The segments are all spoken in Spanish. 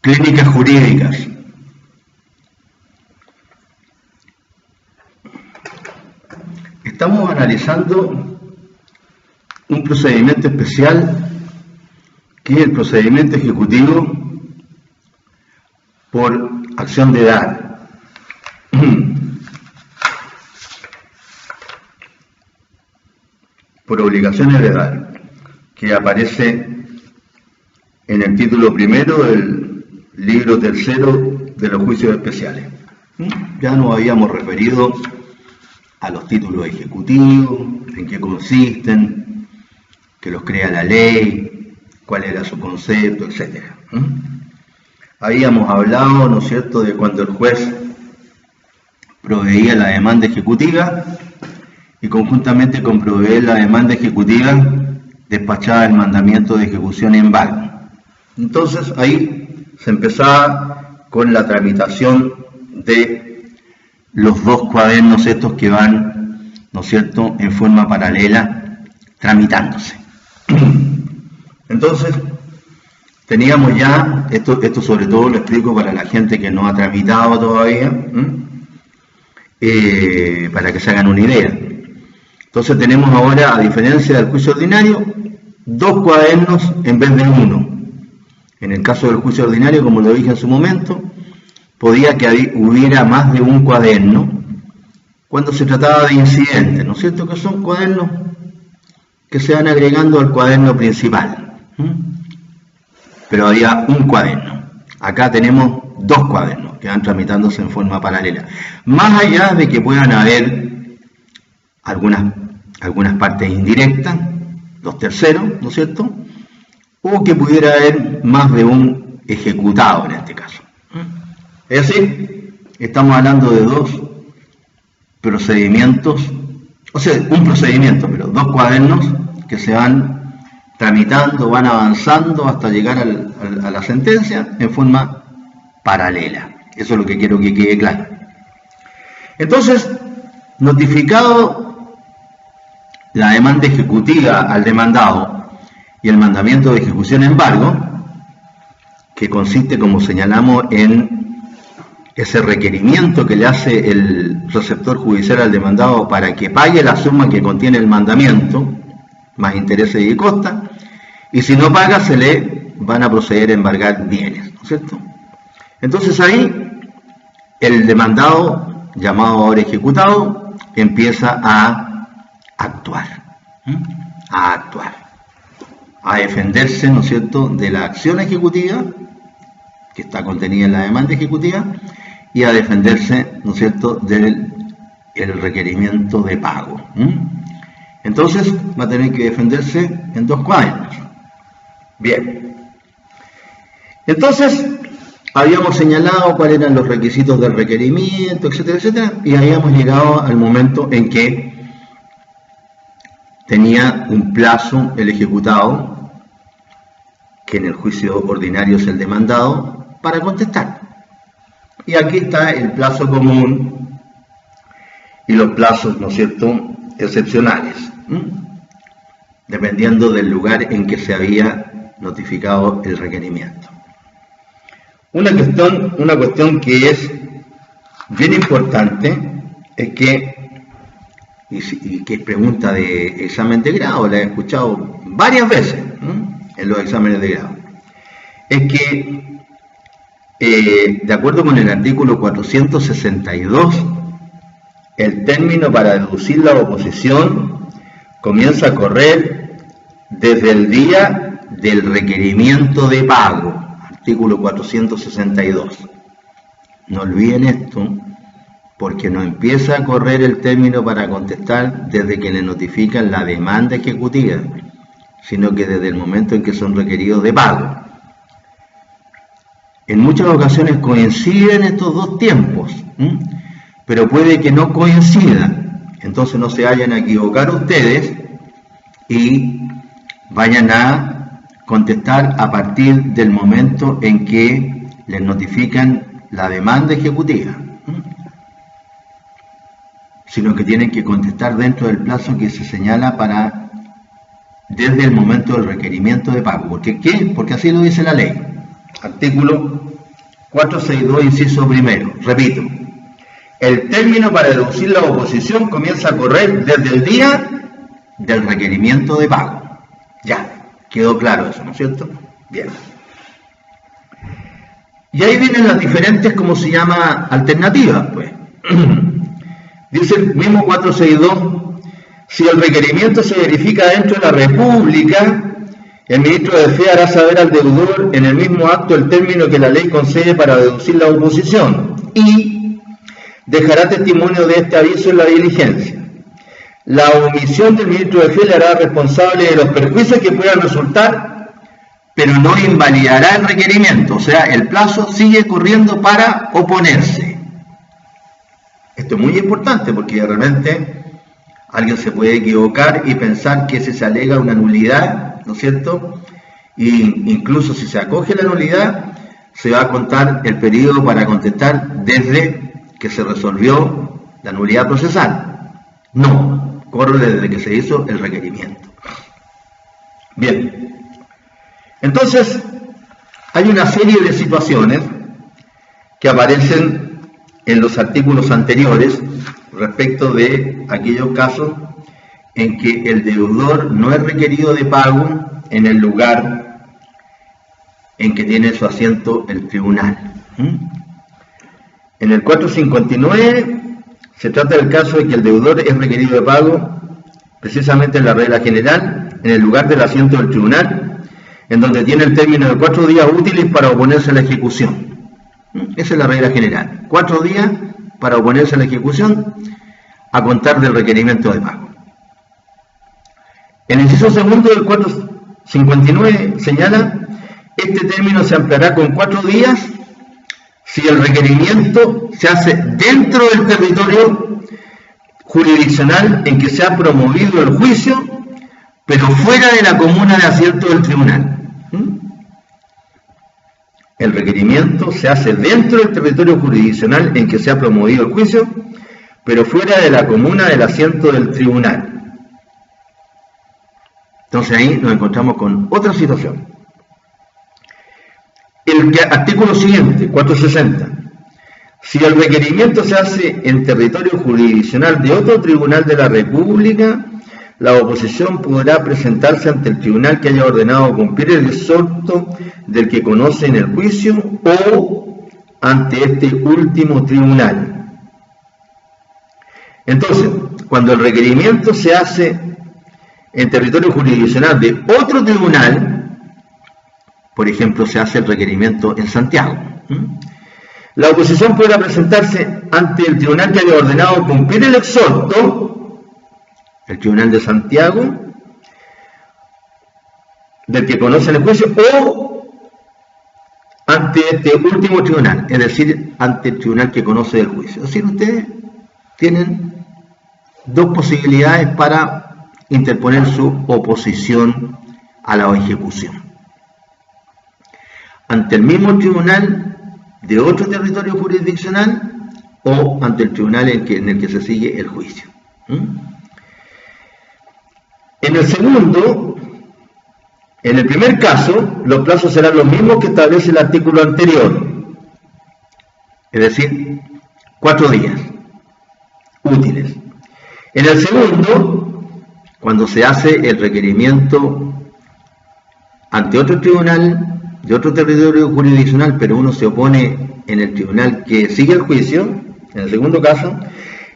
Clínicas jurídicas. Estamos analizando un procedimiento especial que es el procedimiento ejecutivo por acción de edad. Por obligaciones de edad, que aparece en el título primero del libro tercero de los juicios especiales. Ya nos habíamos referido a los títulos ejecutivos, en qué consisten, que los crea la ley, cuál era su concepto, etc. Habíamos hablado, ¿no es cierto?, de cuando el juez proveía la demanda ejecutiva y conjuntamente con proveer la demanda ejecutiva despachaba el mandamiento de ejecución en embargo. Entonces ahí se empezaba con la tramitación de los dos cuadernos estos que van, ¿no es cierto?, en forma paralela tramitándose. Entonces teníamos ya, esto sobre todo lo explico para la gente que no ha tramitado todavía, para que se hagan una idea. Entonces tenemos ahora, a diferencia del juicio ordinario, dos cuadernos en vez de uno. En el caso del juicio ordinario, como lo dije en su momento, podía que hubiera más de un cuaderno cuando se trataba de incidentes, ¿no es cierto?, que son cuadernos que se van agregando al cuaderno principal. Pero había un cuaderno. Acá tenemos dos cuadernos que van tramitándose en forma paralela. Más allá de que puedan haber algunas partes indirectas, los terceros, ¿no es cierto?, o que pudiera haber más de un ejecutado en este caso. Es decir, estamos hablando de dos procedimientos, o sea, un procedimiento, pero dos cuadernos que se van tramitando, van avanzando hasta llegar a la sentencia en forma paralela. Eso es lo que quiero que quede claro. Entonces, notificado la demanda ejecutiva al demandado y el mandamiento de ejecución en embargo, que consiste, como señalamos, en ese requerimiento que le hace el receptor judicial al demandado para que pague la suma que contiene el mandamiento, más intereses y costas, y si no paga se le van a proceder a embargar bienes, ¿no es cierto? Entonces ahí el demandado, llamado ahora ejecutado, empieza a actuar, a defenderse, ¿no es cierto?, de la acción ejecutiva que está contenida en la demanda ejecutiva y a defenderse, ¿no es cierto?, del requerimiento de pago. Entonces va a tener que defenderse en dos cuadernos. Bien. Entonces habíamos señalado cuáles eran los requisitos del requerimiento, etcétera, etcétera, y habíamos llegado al momento en que tenía un plazo el ejecutado, que en el juicio ordinario es el demandado, para contestar. Y aquí está el plazo común y los plazos, ¿no es cierto?, excepcionales, dependiendo del lugar en que se había notificado el requerimiento. Una cuestión que es bien importante es que, y que es pregunta de examen de grado, la he escuchado varias veces en los exámenes de grado, es que de acuerdo con el artículo 462, el término para deducir la oposición comienza a correr desde el día del requerimiento de pago, artículo 462. No olviden esto, porque no empieza a correr el término para contestar desde que le notifican la demanda ejecutiva, sino que desde el momento en que son requeridos de pago. En muchas ocasiones coinciden estos dos tiempos, pero puede que no coincidan. Entonces no se vayan a equivocar ustedes y vayan a contestar a partir del momento en que les notifican la demanda ejecutiva, sino que tienen que contestar dentro del plazo que se señala para desde el momento del requerimiento de pago. ¿Por qué? Porque así lo dice la ley. Artículo 462, inciso primero. Repito, el término para deducir la oposición comienza a correr desde el día del requerimiento de pago. Ya, quedó claro eso, ¿no es cierto? Bien. Y ahí vienen las diferentes, ¿cómo se llama?, alternativas, pues. Dice el mismo 462, si el requerimiento se verifica dentro de la República, el ministro de Fe hará saber al deudor en el mismo acto el término que la ley concede para deducir la oposición y dejará testimonio de este aviso en la diligencia. La omisión del ministro de Fe le hará responsable de los perjuicios que puedan resultar, pero no invalidará el requerimiento, o sea, el plazo sigue corriendo para oponerse. Esto es muy importante porque de repente alguien se puede equivocar y pensar que si se alega una nulidad, ¿no es cierto? Y incluso si se acoge la nulidad, se va a contar el periodo para contestar desde que se resolvió la nulidad procesal. No, corre desde que se hizo el requerimiento. Bien, entonces hay una serie de situaciones que aparecen en los artículos anteriores respecto de aquellos casos en que el deudor no es requerido de pago en el lugar en que tiene su asiento el tribunal. En el 459 se trata del caso de que el deudor es requerido de pago precisamente en la regla general, en el lugar del asiento del tribunal, en donde tiene el término de 4 días útiles para oponerse a la ejecución. Esa es la regla general. 4 días para oponerse a la ejecución a contar del requerimiento de pago. El inciso segundo del 459 señala: este término se ampliará con 4 días si el requerimiento se hace dentro del territorio jurisdiccional en que se ha promovido el juicio, pero fuera de la comuna de asiento del tribunal. El requerimiento se hace dentro del territorio jurisdiccional en que se ha promovido el juicio, pero fuera de la comuna del asiento del tribunal. Entonces ahí nos encontramos con otra situación. El artículo siguiente, 460. Si el requerimiento se hace en territorio jurisdiccional de otro tribunal de la República, la oposición podrá presentarse ante el tribunal que haya ordenado cumplir el exhorto del que conoce en el juicio o ante este último tribunal. Entonces, cuando el requerimiento se hace en territorio jurisdiccional de otro tribunal, por ejemplo, se hace el requerimiento en Santiago, la oposición podrá presentarse ante el tribunal que haya ordenado cumplir el exhorto, el tribunal de Santiago, del que conoce el juicio, o ante este último tribunal, es decir, ante el tribunal que conoce el juicio. Es decir, ustedes tienen dos posibilidades para interponer su oposición a la ejecución: ante el mismo tribunal de otro territorio jurisdiccional o ante el tribunal en el que se sigue el juicio. En el segundo, en el primer caso, los plazos serán los mismos que establece el artículo anterior, es decir, 4 días útiles. En el segundo, cuando se hace el requerimiento ante otro tribunal de otro territorio jurisdiccional, pero uno se opone en el tribunal que sigue el juicio, en el segundo caso,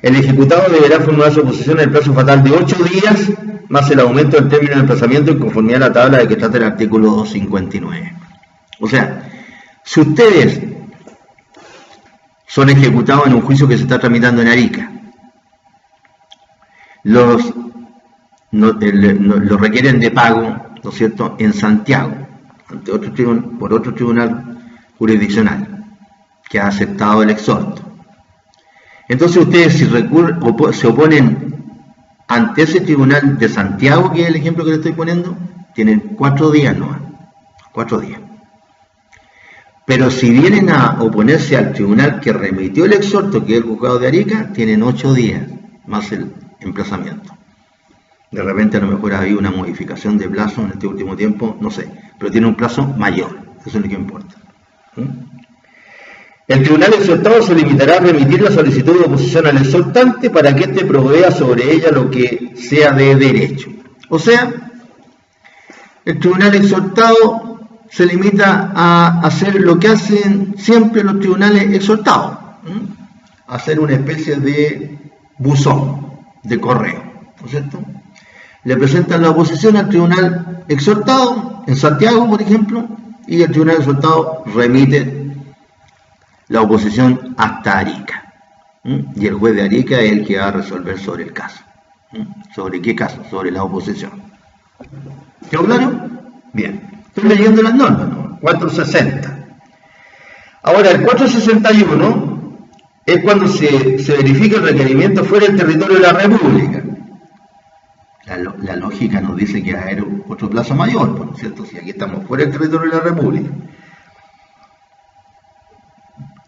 el ejecutado deberá formular su oposición en el plazo fatal de 8 días, más el aumento del término de emplazamiento en conformidad a la tabla de que trata el artículo 259. O sea, si ustedes son ejecutados en un juicio que se está tramitando en Arica, los requieren de pago, ¿no es cierto?, en Santiago, ante otro por otro tribunal jurisdiccional que ha aceptado el exhorto. Entonces ustedes, si se oponen ante ese tribunal de Santiago, que es el ejemplo que le estoy poniendo, tienen 4 días nomás, 4 días. Pero si vienen a oponerse al tribunal que remitió el exhorto, que es el juzgado de Arica, tienen 8 días más el emplazamiento. De repente a lo mejor ha habido una modificación de plazo en este último tiempo, no sé, pero tiene un plazo mayor, eso es lo que importa. El tribunal exhortado se limitará a remitir la solicitud de oposición al exhortante para que éste provea sobre ella lo que sea de derecho. O sea, el tribunal exhortado se limita a hacer lo que hacen siempre los tribunales exhortados, hacer una especie de buzón, de correo, ¿no es cierto? Le presentan la oposición al tribunal exhortado, en Santiago, por ejemplo, y el tribunal exhortado remite la oposición hasta Arica. Y el juez de Arica es el que va a resolver sobre el caso. ¿Sobre qué caso? Sobre la oposición. ¿Quedó claro? Bien. Estoy leyendo las normas, ¿no? 460. Ahora, el 461 es cuando se verifica el requerimiento fuera del territorio de la República. La lógica nos dice que va a haber otro plazo mayor, ¿no es cierto? Si aquí estamos fuera del territorio de la República.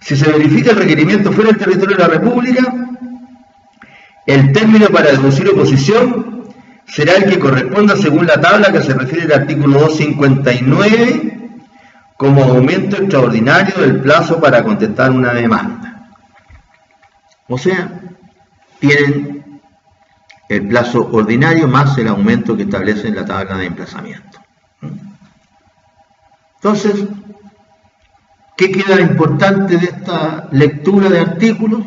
Si se verifica el requerimiento fuera del territorio de la República, el término para deducir oposición será el que corresponda según la tabla que se refiere al artículo 259 como aumento extraordinario del plazo para contestar una demanda. O sea, tienen el plazo ordinario más el aumento que establece en la tabla de emplazamiento. Entonces, ¿qué queda importante de esta lectura de artículos?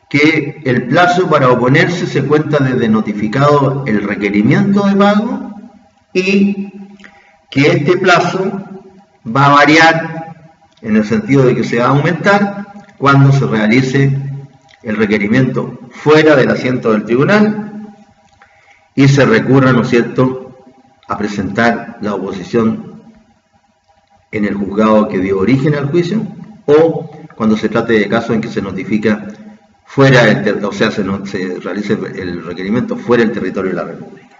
Que el plazo para oponerse se cuenta desde notificado el requerimiento de pago y que este plazo va a variar en el sentido de que se va a aumentar cuando se realice el requerimiento fuera del asiento del tribunal y se recurra, ¿no es cierto?, a presentar la oposición en el juzgado que dio origen al juicio, o cuando se trate de casos en que se notifica fuera del territorio, o sea, se realice el requerimiento fuera del territorio de la República.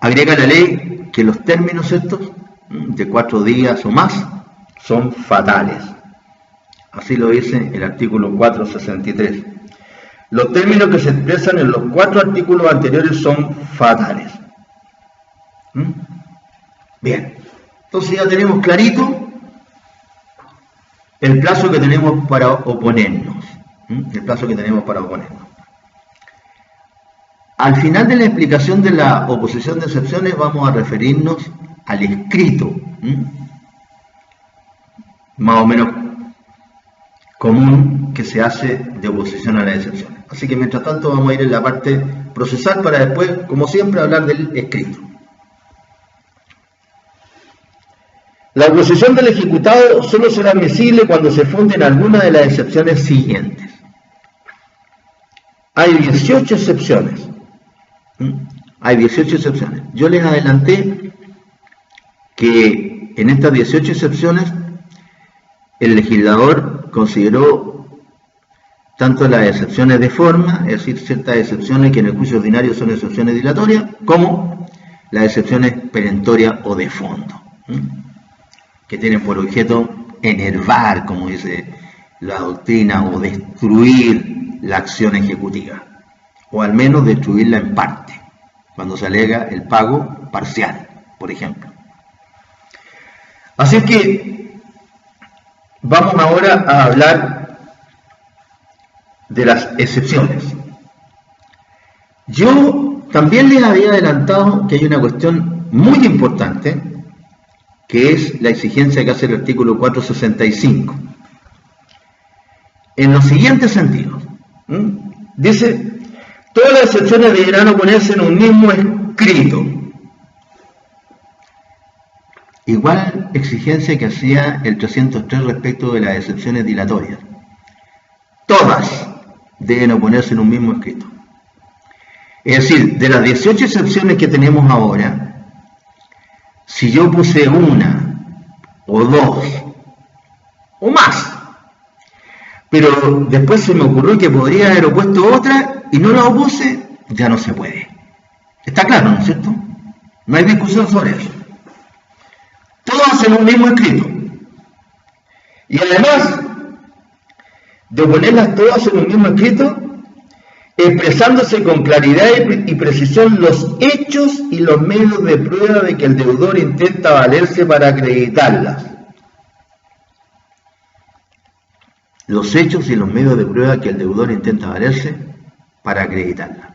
Agrega la ley que los términos estos, de 4 días o más, son fatales. Así lo dice el artículo 463. Los términos que se expresan en los 4 artículos anteriores son fatales. Bien, entonces ya tenemos clarito el plazo que tenemos para oponernos. Al final de la explicación de la oposición de excepciones vamos a referirnos al escrito, más o menos común que se hace de oposición a las excepciones. Así que mientras tanto vamos a ir en la parte procesal para después, como siempre, hablar del escrito. La oposición del ejecutado solo será admisible cuando se funden alguna de las excepciones siguientes. Hay 18 excepciones. Yo les adelanté que en estas 18 excepciones el legislador consideró tanto las excepciones de forma, es decir, ciertas excepciones que en el juicio ordinario son excepciones dilatorias, como las excepciones perentorias o de fondo, que tienen por objeto enervar, como dice la doctrina, o destruir la acción ejecutiva, o al menos destruirla en parte, cuando se alega el pago parcial, por ejemplo. Así que vamos ahora a hablar de las excepciones. Yo también les había adelantado que hay una cuestión muy importante, que es la exigencia que hace el artículo 465. En los siguientes sentidos. Dice, todas las excepciones deberán oponerse en un mismo escrito. Igual exigencia que hacía el 303 respecto de las excepciones dilatorias. Todas deben oponerse en un mismo escrito. Es decir, de las 18 excepciones que tenemos ahora, si yo puse una, o dos, o más, pero después se me ocurrió que podría haber opuesto otra y no la opuse, ya no se puede. Está claro, ¿no es cierto? No hay discusión sobre eso. Todas en un mismo escrito. Y además, de ponerlas todas en un mismo escrito, expresándose con claridad y precisión los hechos y los medios de prueba de que el deudor intenta valerse para acreditarlas. Los hechos y los medios de prueba que el deudor intenta valerse para acreditarlas.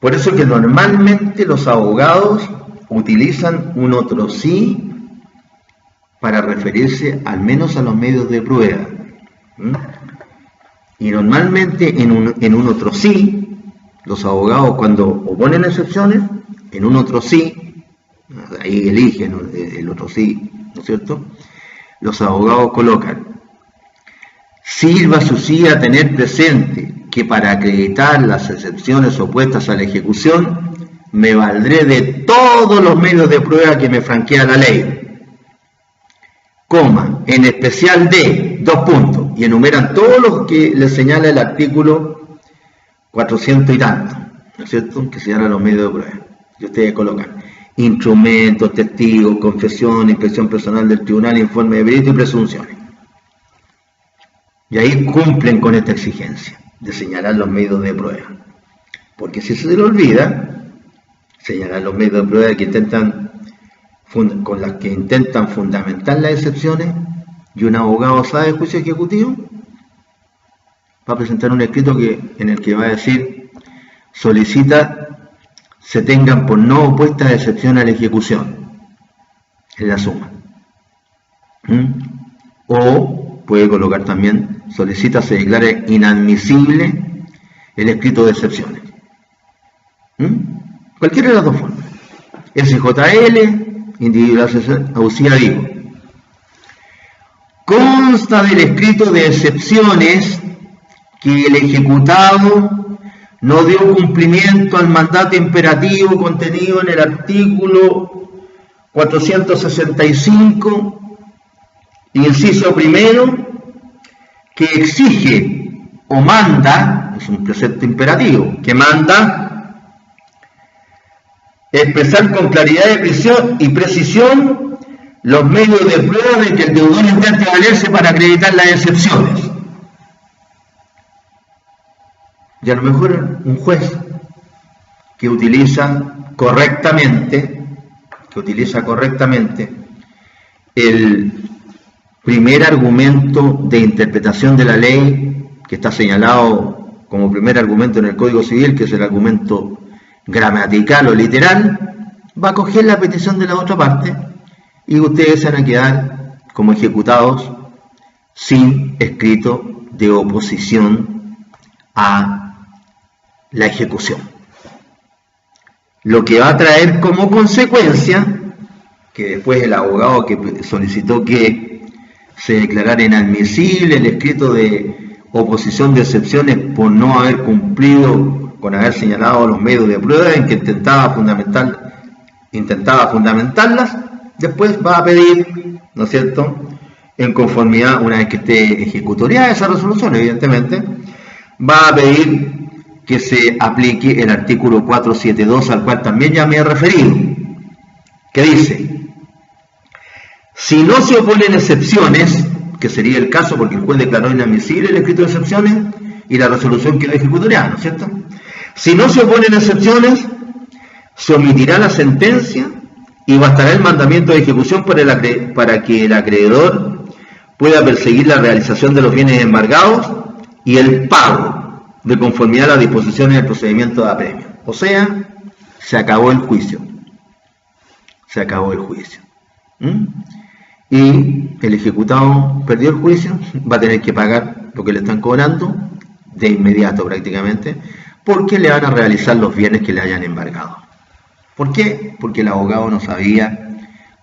Por eso que normalmente los abogados utilizan un otro sí para referirse al menos a los medios de prueba. Y normalmente en un otro sí, los abogados cuando oponen excepciones, en un otro sí, ahí eligen el otro sí, ¿no es cierto? Los abogados colocan: sirva su sí a tener presente que para acreditar las excepciones opuestas a la ejecución, me valdré de todos los medios de prueba que me franquea la ley, coma, en especial de, 2 puntos, y enumeran todos los que les señala el artículo 400 y tanto, ¿no es cierto?, que señala los medios de prueba. Y ustedes colocan instrumentos, testigos, confesión, inspección personal del tribunal, informe de perito y presunciones. Y ahí cumplen con esta exigencia de señalar los medios de prueba. Porque si se le olvida señalar los medios de prueba que con las que intentan fundamentar las excepciones, y un abogado sabe de juicio ejecutivo, va a presentar un escrito en el que va a decir: solicita se tengan por no opuestas excepciones a la ejecución en la suma. O puede colocar también: solicita se declare inadmisible el escrito de excepciones. Cualquiera de las dos formas. SJL, individual auxiliar digo. Consta del escrito de excepciones que el ejecutado no dio cumplimiento al mandato imperativo contenido en el artículo 465, inciso primero, que exige o manda, es un precepto imperativo, que manda expresar con claridad y precisión los medios de prueba de que el deudor intente valerse para acreditar las excepciones. Y a lo mejor un juez que utiliza correctamente el primer argumento de interpretación de la ley que está señalado como primer argumento en el Código Civil, que es el argumento gramatical o literal, va a coger la petición de la otra parte y ustedes se van a quedar como ejecutados sin escrito de oposición a la ejecución. Lo que va a traer como consecuencia que después el abogado que solicitó que se declarara inadmisible el escrito de oposición de excepciones por no haber cumplido con haber señalado los medios de prueba en que intentaba fundamentarlas, después va a pedir, ¿no es cierto?, en conformidad, una vez que esté ejecutoriada esa resolución, evidentemente, va a pedir que se aplique el artículo 472, al cual también ya me he referido, que dice: si no se oponen excepciones, que sería el caso porque el juez declaró inadmisible el escrito de excepciones y la resolución quedó ejecutoriada, ¿no es cierto? Si no se oponen excepciones, se omitirá la sentencia y bastará el mandamiento de ejecución para que el acreedor pueda perseguir la realización de los bienes embargados y el pago de conformidad a las disposiciones del procedimiento de apremio. O sea, se acabó el juicio. Y el ejecutado perdió el juicio, va a tener que pagar lo que le están cobrando de inmediato prácticamente, porque le van a realizar los bienes que le hayan embargado. ¿Por qué? Porque el abogado no sabía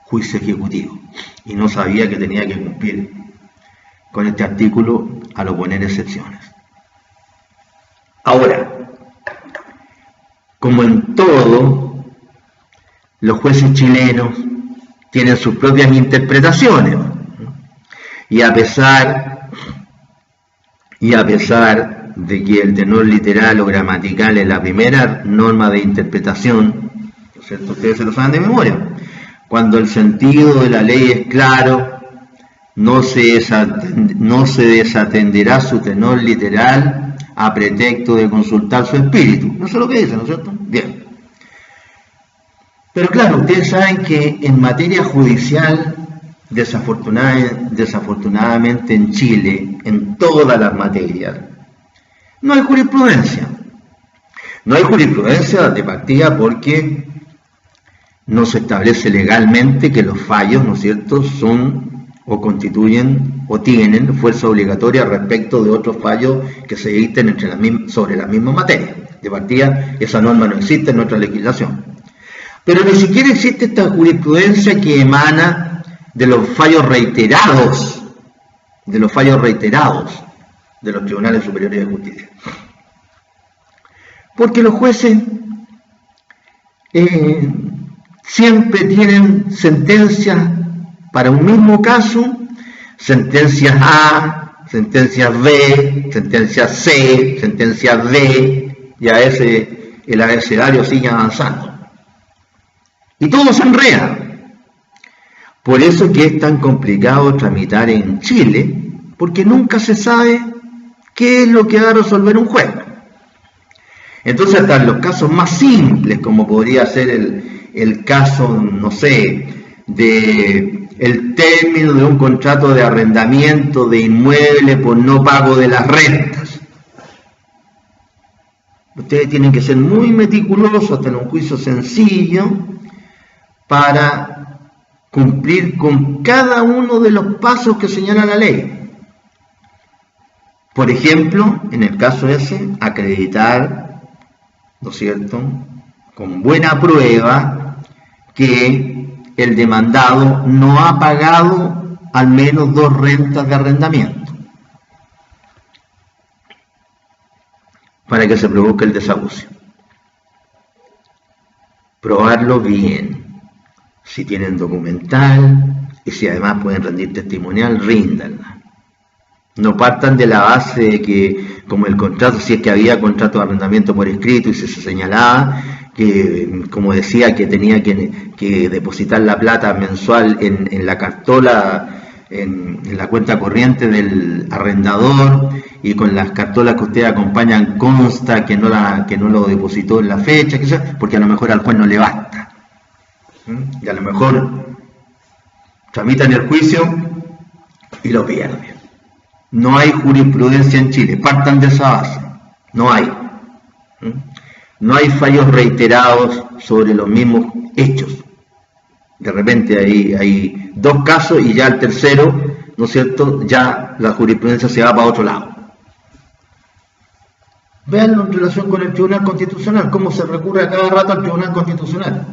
juicio ejecutivo y no sabía que tenía que cumplir con este artículo al oponer excepciones. Ahora, como en todo, los jueces chilenos tienen sus propias interpretaciones, y a pesar de que el tenor literal o gramatical es la primera norma de interpretación, ¿no es cierto?, ustedes se lo saben de memoria, cuando el sentido de la ley es claro, no se desatenderá su tenor literal a pretexto de consultar su espíritu. Eso es lo que dice, ¿no es cierto? Bien. Pero claro, ustedes saben que en materia judicial, desafortunadamente en Chile, en todas las materias, no hay jurisprudencia. No hay jurisprudencia de partida porque no se establece legalmente que los fallos, ¿no es cierto?, son o constituyen o tienen fuerza obligatoria respecto de otros fallos que se dicten sobre la misma materia. De partida, esa norma no existe en nuestra legislación. Pero ni siquiera existe esta jurisprudencia que emana de los fallos reiterados de los tribunales superiores de justicia. Porque los jueces siempre tienen sentencias para un mismo caso, sentencias A, sentencias B, sentencias C, sentencias D, y a ese el abecedario sigue avanzando. Y todo se enreda. Por eso que es tan complicado tramitar en Chile, porque nunca se sabe qué es lo que va a resolver un juez. Entonces, hasta en los casos más simples, como podría ser el caso, no sé, de el término de un contrato de arrendamiento de inmueble por no pago de las rentas. Ustedes tienen que ser muy meticulosos hasta en un juicio sencillo para cumplir con cada uno de los pasos que señala la ley. Por ejemplo, en el caso ese, acreditar, ¿no es cierto?, con buena prueba que el demandado no ha pagado al menos 2 rentas de arrendamiento para que se produzca el desahucio. Probarlo bien. Si tienen documental y si además pueden rendir testimonial, ríndanla. No partan de la base de que, como el contrato, si es que había contrato de arrendamiento por escrito y se señalaba que, como decía, que tenía que depositar la plata mensual en la cartola, en la cuenta corriente del arrendador, y con las cartolas que ustedes acompañan consta que no lo depositó en la fecha, porque a lo mejor al juez no le basta. Y a lo mejor tramitan el juicio y lo pierden. No hay jurisprudencia en Chile, partan de esa base. No hay. No hay fallos reiterados sobre los mismos hechos. De repente hay 2 casos y ya el tercero, ¿no es cierto?, ya la jurisprudencia se va para otro lado. Veanlo en relación con el Tribunal Constitucional, cómo se recurre a cada rato al Tribunal Constitucional.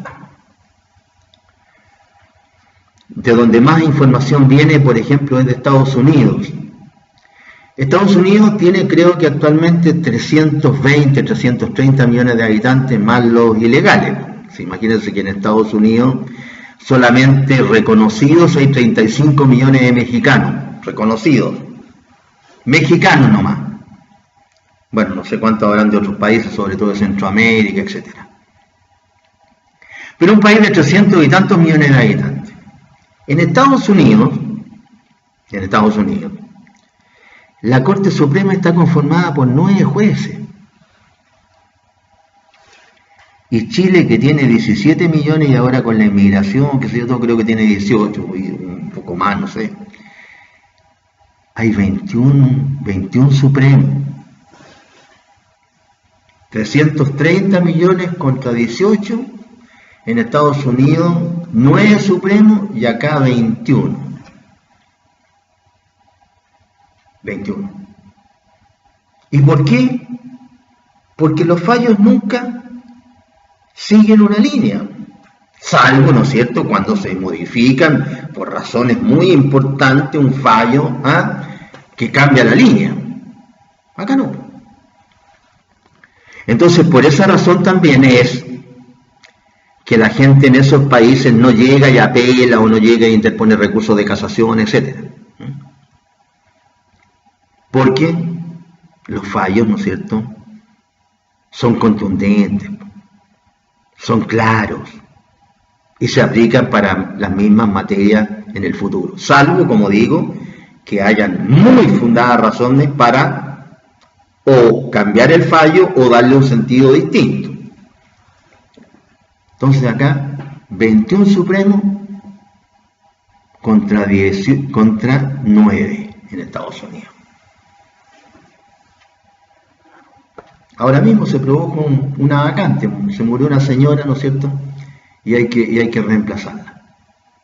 De donde más información viene, por ejemplo, es de Estados Unidos. Estados Unidos tiene, creo que actualmente, 320, 330 millones de habitantes, más los ilegales. Imagínense que en Estados Unidos solamente reconocidos hay 35 millones de mexicanos, reconocidos. Mexicanos nomás. Bueno, no sé cuántos habrán de otros países, sobre todo de Centroamérica, etc. Pero un país de 300 y tantos millones de habitantes. En Estados Unidos, la Corte Suprema está conformada por 9 jueces. Y Chile, que tiene 17 millones y ahora con la inmigración, que sé yo, creo que tiene 18, y un poco más, no sé. Hay 21 supremos. 330 millones contra 18. En Estados Unidos, 9 supremos y acá 21. 21. ¿Y por qué? Porque los fallos nunca siguen una línea, salvo, ¿no es cierto?, cuando se modifican por razones muy importantes un fallo que cambia la línea. Acá no. Entonces, por esa razón también es que la gente en esos países no llega y apela o no llega e interpone recursos de casación, etc. Porque los fallos, ¿no es cierto?, son contundentes, son claros, y se aplican para las mismas materias en el futuro, salvo, como digo, que hayan muy fundadas razones para o cambiar el fallo o darle un sentido distinto. Entonces acá, 21 Supremos contra 9 en Estados Unidos. Ahora mismo se produjo una vacante, se murió una señora, ¿no es cierto? Y hay que reemplazarla.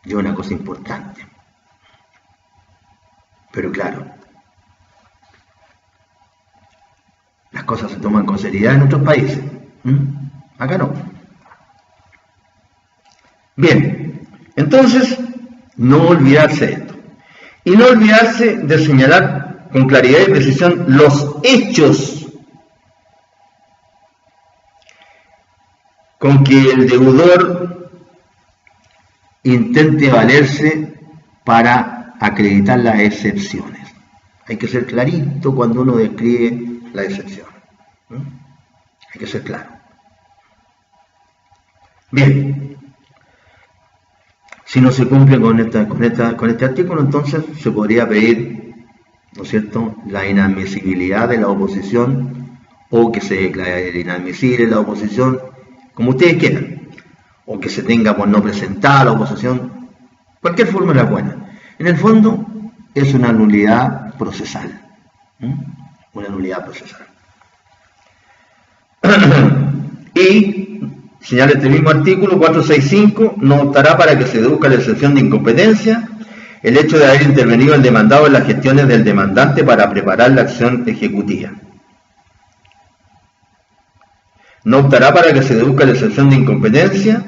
Y es una cosa importante. Pero claro, las cosas se toman con seriedad en otros países. Acá no. Bien, entonces, no olvidarse de esto. Y no olvidarse de señalar con claridad y precisión los hechos con que el deudor intente valerse para acreditar las excepciones. Hay que ser clarito cuando uno describe la excepción. Hay que ser claro. Bien. Si no se cumple con este artículo, entonces se podría pedir, ¿no es cierto?, la inadmisibilidad de la oposición, o que se declare inadmisible la oposición, como ustedes quieran, o que se tenga por no presentar la oposición. Cualquier forma es buena. En el fondo es una nulidad procesal. Una nulidad procesal. Y señala este mismo artículo 465, no optará para que se deduzca la excepción de incompetencia el hecho de haber intervenido el demandado en las gestiones del demandante para preparar la acción ejecutiva. No optará para que se deduzca la excepción de incompetencia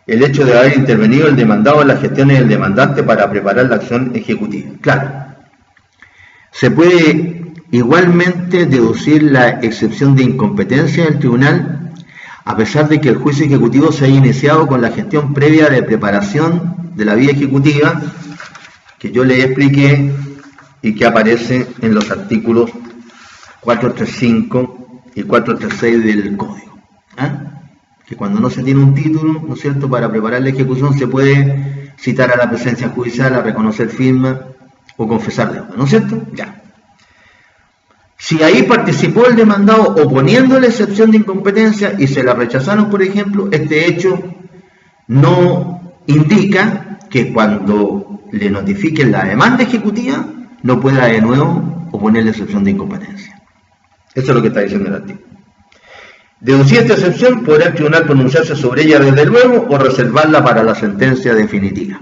el hecho de haber intervenido el demandado en las gestiones del demandante para preparar la acción ejecutiva. Claro, se puede igualmente deducir la excepción de incompetencia del tribunal a pesar de que el juicio ejecutivo se haya iniciado con la gestión previa de preparación de la vía ejecutiva que yo le expliqué y que aparece en los artículos 435 y 436 del Código. Que cuando no se tiene un título, ¿no es cierto?, para preparar la ejecución, se puede citar a la presencia judicial, a reconocer firma o confesar deuda, ¿no es cierto? Ya. Si ahí participó el demandado oponiendo la excepción de incompetencia y se la rechazaron, por ejemplo, este hecho no indica que cuando le notifiquen la demanda ejecutiva no pueda de nuevo oponer la excepción de incompetencia. Eso es lo que está diciendo el artículo. Deducida esta excepción, podrá el tribunal pronunciarse sobre ella desde luego o reservarla para la sentencia definitiva.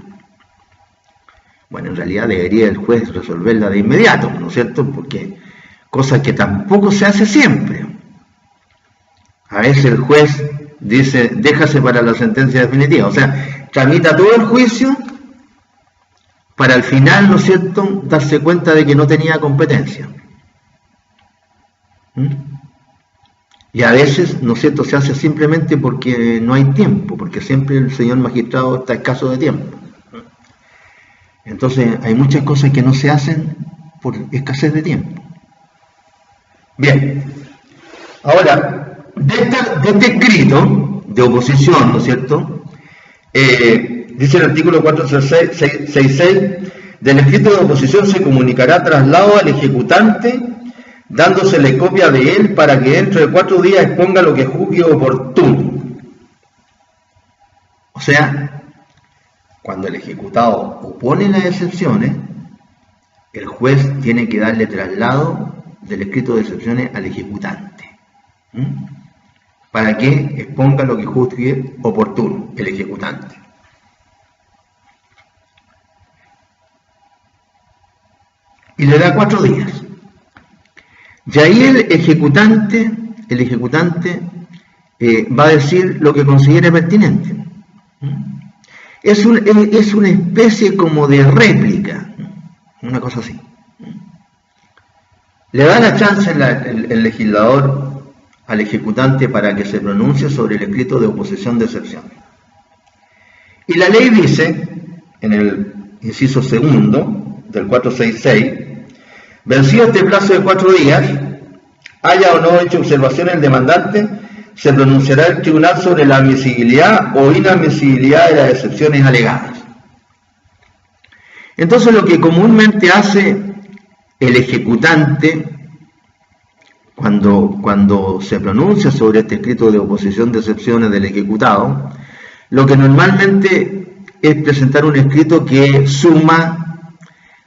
Bueno, en realidad debería el juez resolverla de inmediato, ¿no es cierto? Porque cosa que tampoco se hace siempre. A veces el juez dice, déjase para la sentencia definitiva, o sea, tramita todo el juicio para al final, ¿no es cierto?, darse cuenta de que no tenía competencia. Y a veces, ¿no es cierto?, se hace simplemente porque no hay tiempo, porque siempre el señor magistrado está escaso de tiempo. Entonces hay muchas cosas que no se hacen por escasez de tiempo. Bien, ahora, de este escrito de oposición, ¿no es cierto?, dice el artículo 466, del escrito de oposición se comunicará traslado al ejecutante, dándosele copia de él para que dentro de 4 días exponga lo que juzgue oportuno. O sea, cuando el ejecutado opone las excepciones, el juez tiene que darle traslado del escrito de excepciones al ejecutante, para que exponga lo que juzgue oportuno el ejecutante. Y le da 4 días. Y ahí el ejecutante va a decir lo que considere pertinente. Es una especie como de réplica, una cosa así. Le da la chance el legislador al ejecutante para que se pronuncie sobre el escrito de oposición de excepción. Y la ley dice, en el inciso segundo del 466, vencido este plazo de 4 días, haya o no hecho observación el demandante, se pronunciará el tribunal sobre la admisibilidad o inadmisibilidad de las excepciones alegadas. Entonces, lo que comúnmente hace el ejecutante cuando se pronuncia sobre este escrito de oposición de excepciones del ejecutado, lo que normalmente es presentar un escrito que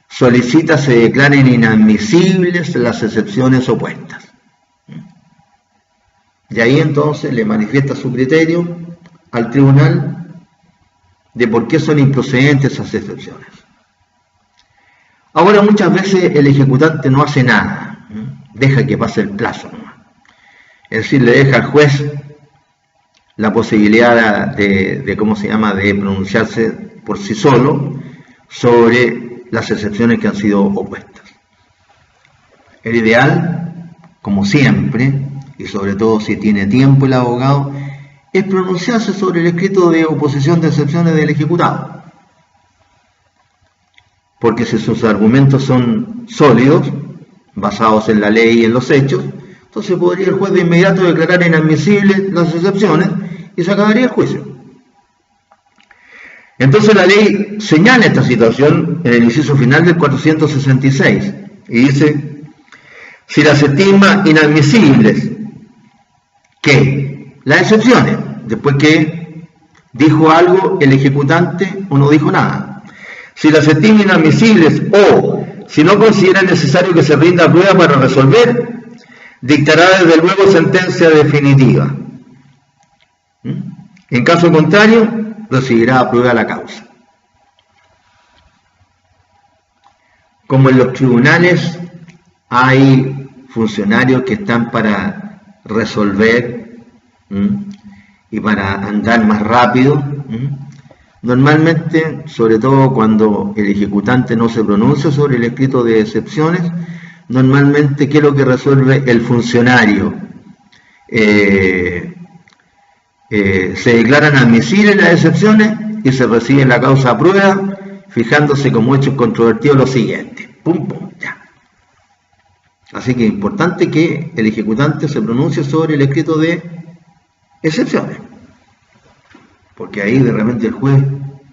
solicita se declaren inadmisibles las excepciones opuestas. Y ahí entonces le manifiesta su criterio al tribunal de por qué son improcedentes esas excepciones. Ahora, muchas veces el ejecutante no hace nada, deja que pase el plazo nomás. Es decir, le deja al juez la posibilidad de pronunciarse por sí solo sobre las excepciones que han sido opuestas. El ideal, como siempre, y sobre todo si tiene tiempo el abogado, es pronunciarse sobre el escrito de oposición de excepciones del ejecutado. Porque si sus argumentos son sólidos, basados en la ley y en los hechos, entonces podría el juez de inmediato declarar inadmisibles las excepciones y se acabaría el juicio. Entonces la ley señala esta situación en el inciso final del 466 y dice: si las estima inadmisibles, ¿qué? Las excepciones, después que dijo algo el ejecutante o no dijo nada. Si las estima inadmisibles o si no considera necesario que se rinda prueba para resolver, dictará desde luego sentencia definitiva. En caso contrario, recibirá a prueba la causa. Como en los tribunales hay funcionarios que están para resolver y para andar más rápido, normalmente, sobre todo cuando el ejecutante no se pronuncia sobre el escrito de excepciones, normalmente, ¿qué es lo que resuelve el funcionario? Se declaran admisibles las excepciones y se recibe la causa a prueba, fijándose como hechos controvertidos lo siguiente. Pum, pum, ya. Así que es importante que el ejecutante se pronuncie sobre el escrito de excepciones, porque ahí de repente el juez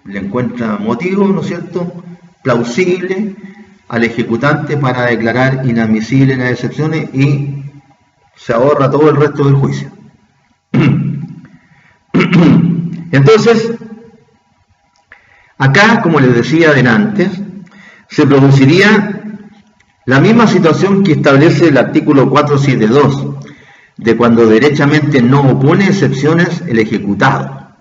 le encuentra motivo, ¿no es cierto?, plausible al ejecutante para declarar inadmisibles las excepciones y se ahorra todo el resto del juicio. Entonces, acá, como les decía adelante, se produciría la misma situación que establece el artículo 472, de cuando derechamente no opone excepciones el ejecutado,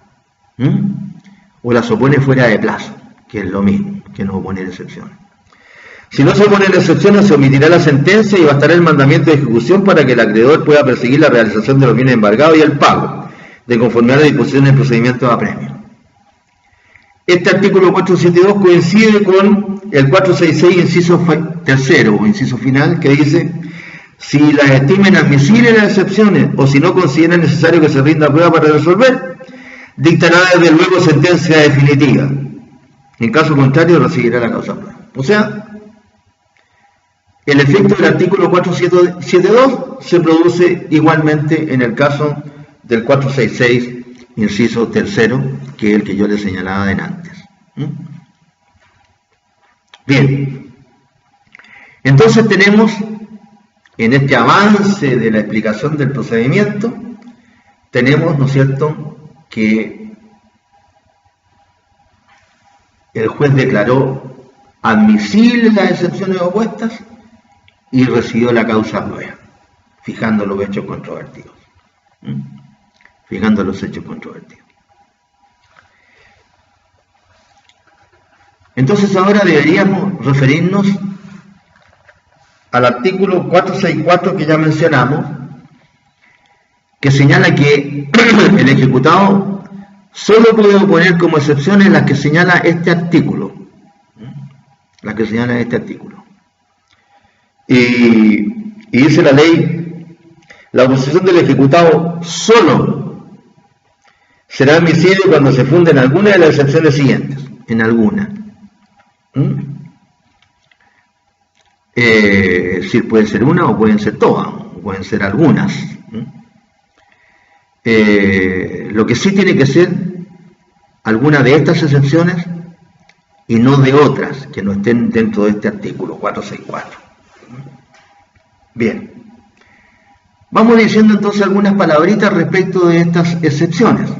o las opone fuera de plazo, que es lo mismo que no oponer excepciones. Si no se oponen excepciones, se omitirá la sentencia y bastará el mandamiento de ejecución para que el acreedor pueda perseguir la realización de los bienes embargados y el pago, de conformidad a la disposición del procedimiento de apremio. Este artículo 472 coincide con el 466, inciso tercero o inciso final, que dice: si las estimen admisibles las excepciones o si no consideran necesario que se rinda prueba para resolver, dictará desde luego sentencia definitiva. En caso contrario, recibirá la causa prueba. O sea, el efecto del artículo 472 se produce igualmente en el caso del 466, inciso tercero, que es el que yo les señalaba antes. Bien, entonces tenemos, en este avance de la explicación del procedimiento, tenemos, ¿no es cierto?, que el juez declaró admisibles las excepciones opuestas y recibió la causa prueba, fijando los hechos controvertidos. Fijando los hechos controvertidos. Entonces ahora deberíamos referirnos al artículo 464 que ya mencionamos, que señala que el ejecutado solo puede oponer como excepciones las que señala este artículo. Las que señala este artículo. Y dice la ley: la oposición del ejecutado solo será admisible cuando se funde en alguna de las excepciones siguientes. En alguna. Es decir, puede ser una o pueden ser todas, o pueden ser algunas. Lo que sí tiene que ser alguna de estas excepciones y no de otras que no estén dentro de este artículo 464. Bien. Vamos diciendo entonces algunas palabritas respecto de estas excepciones.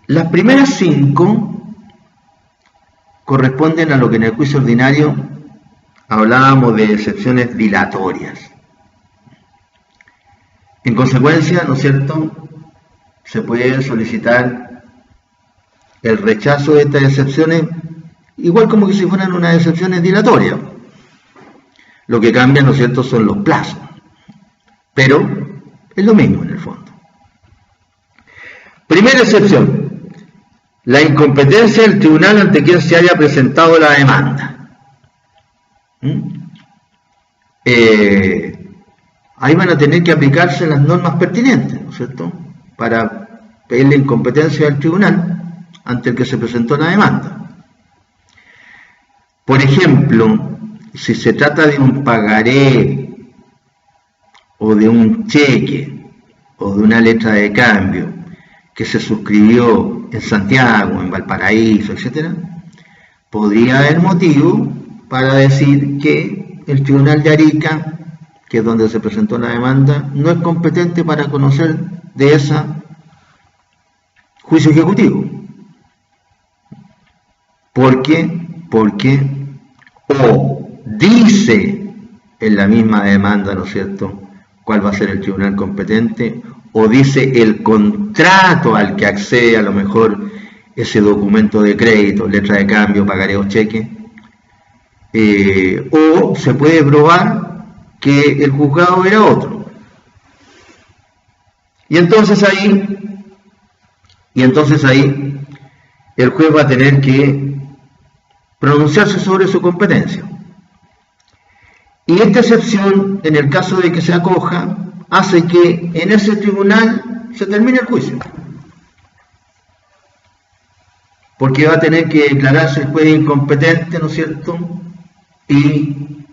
Las primeras 5 corresponden a lo que en el juicio ordinario hablábamos de excepciones dilatorias. En consecuencia, ¿no es cierto?, se puede solicitar el rechazo de estas excepciones, igual como que si fueran unas excepciones dilatorias. Lo que cambia, ¿no es cierto?, son los plazos. Pero es lo mismo en el fondo. Primera excepción: la incompetencia del tribunal ante quien se haya presentado la demanda. Ahí van a tener que aplicarse las normas pertinentes, ¿no es cierto?, para pedir la incompetencia del tribunal ante el que se presentó la demanda. Por ejemplo, si se trata de un pagaré o de un cheque o de una letra de cambio que se suscribió en Santiago, en Valparaíso, etc., podría haber motivo para decir que el tribunal de Arica, que es donde se presentó la demanda, no es competente para conocer de ese juicio ejecutivo. ¿Por qué? Porque o dice en la misma demanda, ¿no es cierto?, cuál va a ser el tribunal competente, o dice el contrato al que accede a lo mejor ese documento de crédito, letra de cambio, pagaré o cheque, o se puede probar que el juzgado era otro. Y entonces ahí el juez va a tener que pronunciarse sobre su competencia. Y esta excepción, en el caso de que se acoja, hace que en ese tribunal se termine el juicio. Porque va a tener que declararse el juez incompetente, ¿no es cierto?, y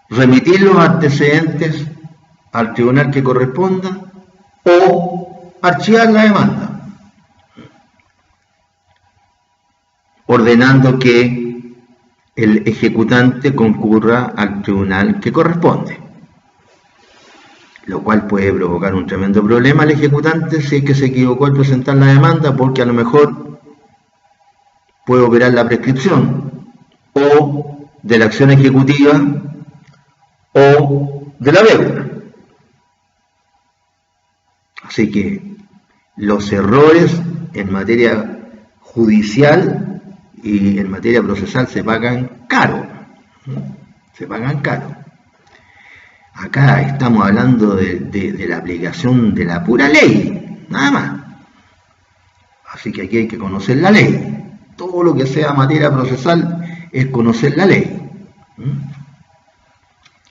remitir los antecedentes al tribunal que corresponda o archivar la demanda, ordenando que el ejecutante concurra al tribunal que corresponde, lo cual puede provocar un tremendo problema al ejecutante si es que se equivocó al presentar la demanda, porque a lo mejor puede operar la prescripción o de la acción ejecutiva o de la deuda. Así que los errores en materia judicial y en materia procesal se pagan caro. Se pagan caro. Acá estamos hablando de la aplicación de la pura ley, nada más. Así que aquí hay que conocer la ley. Todo lo que sea materia procesal es conocer la ley.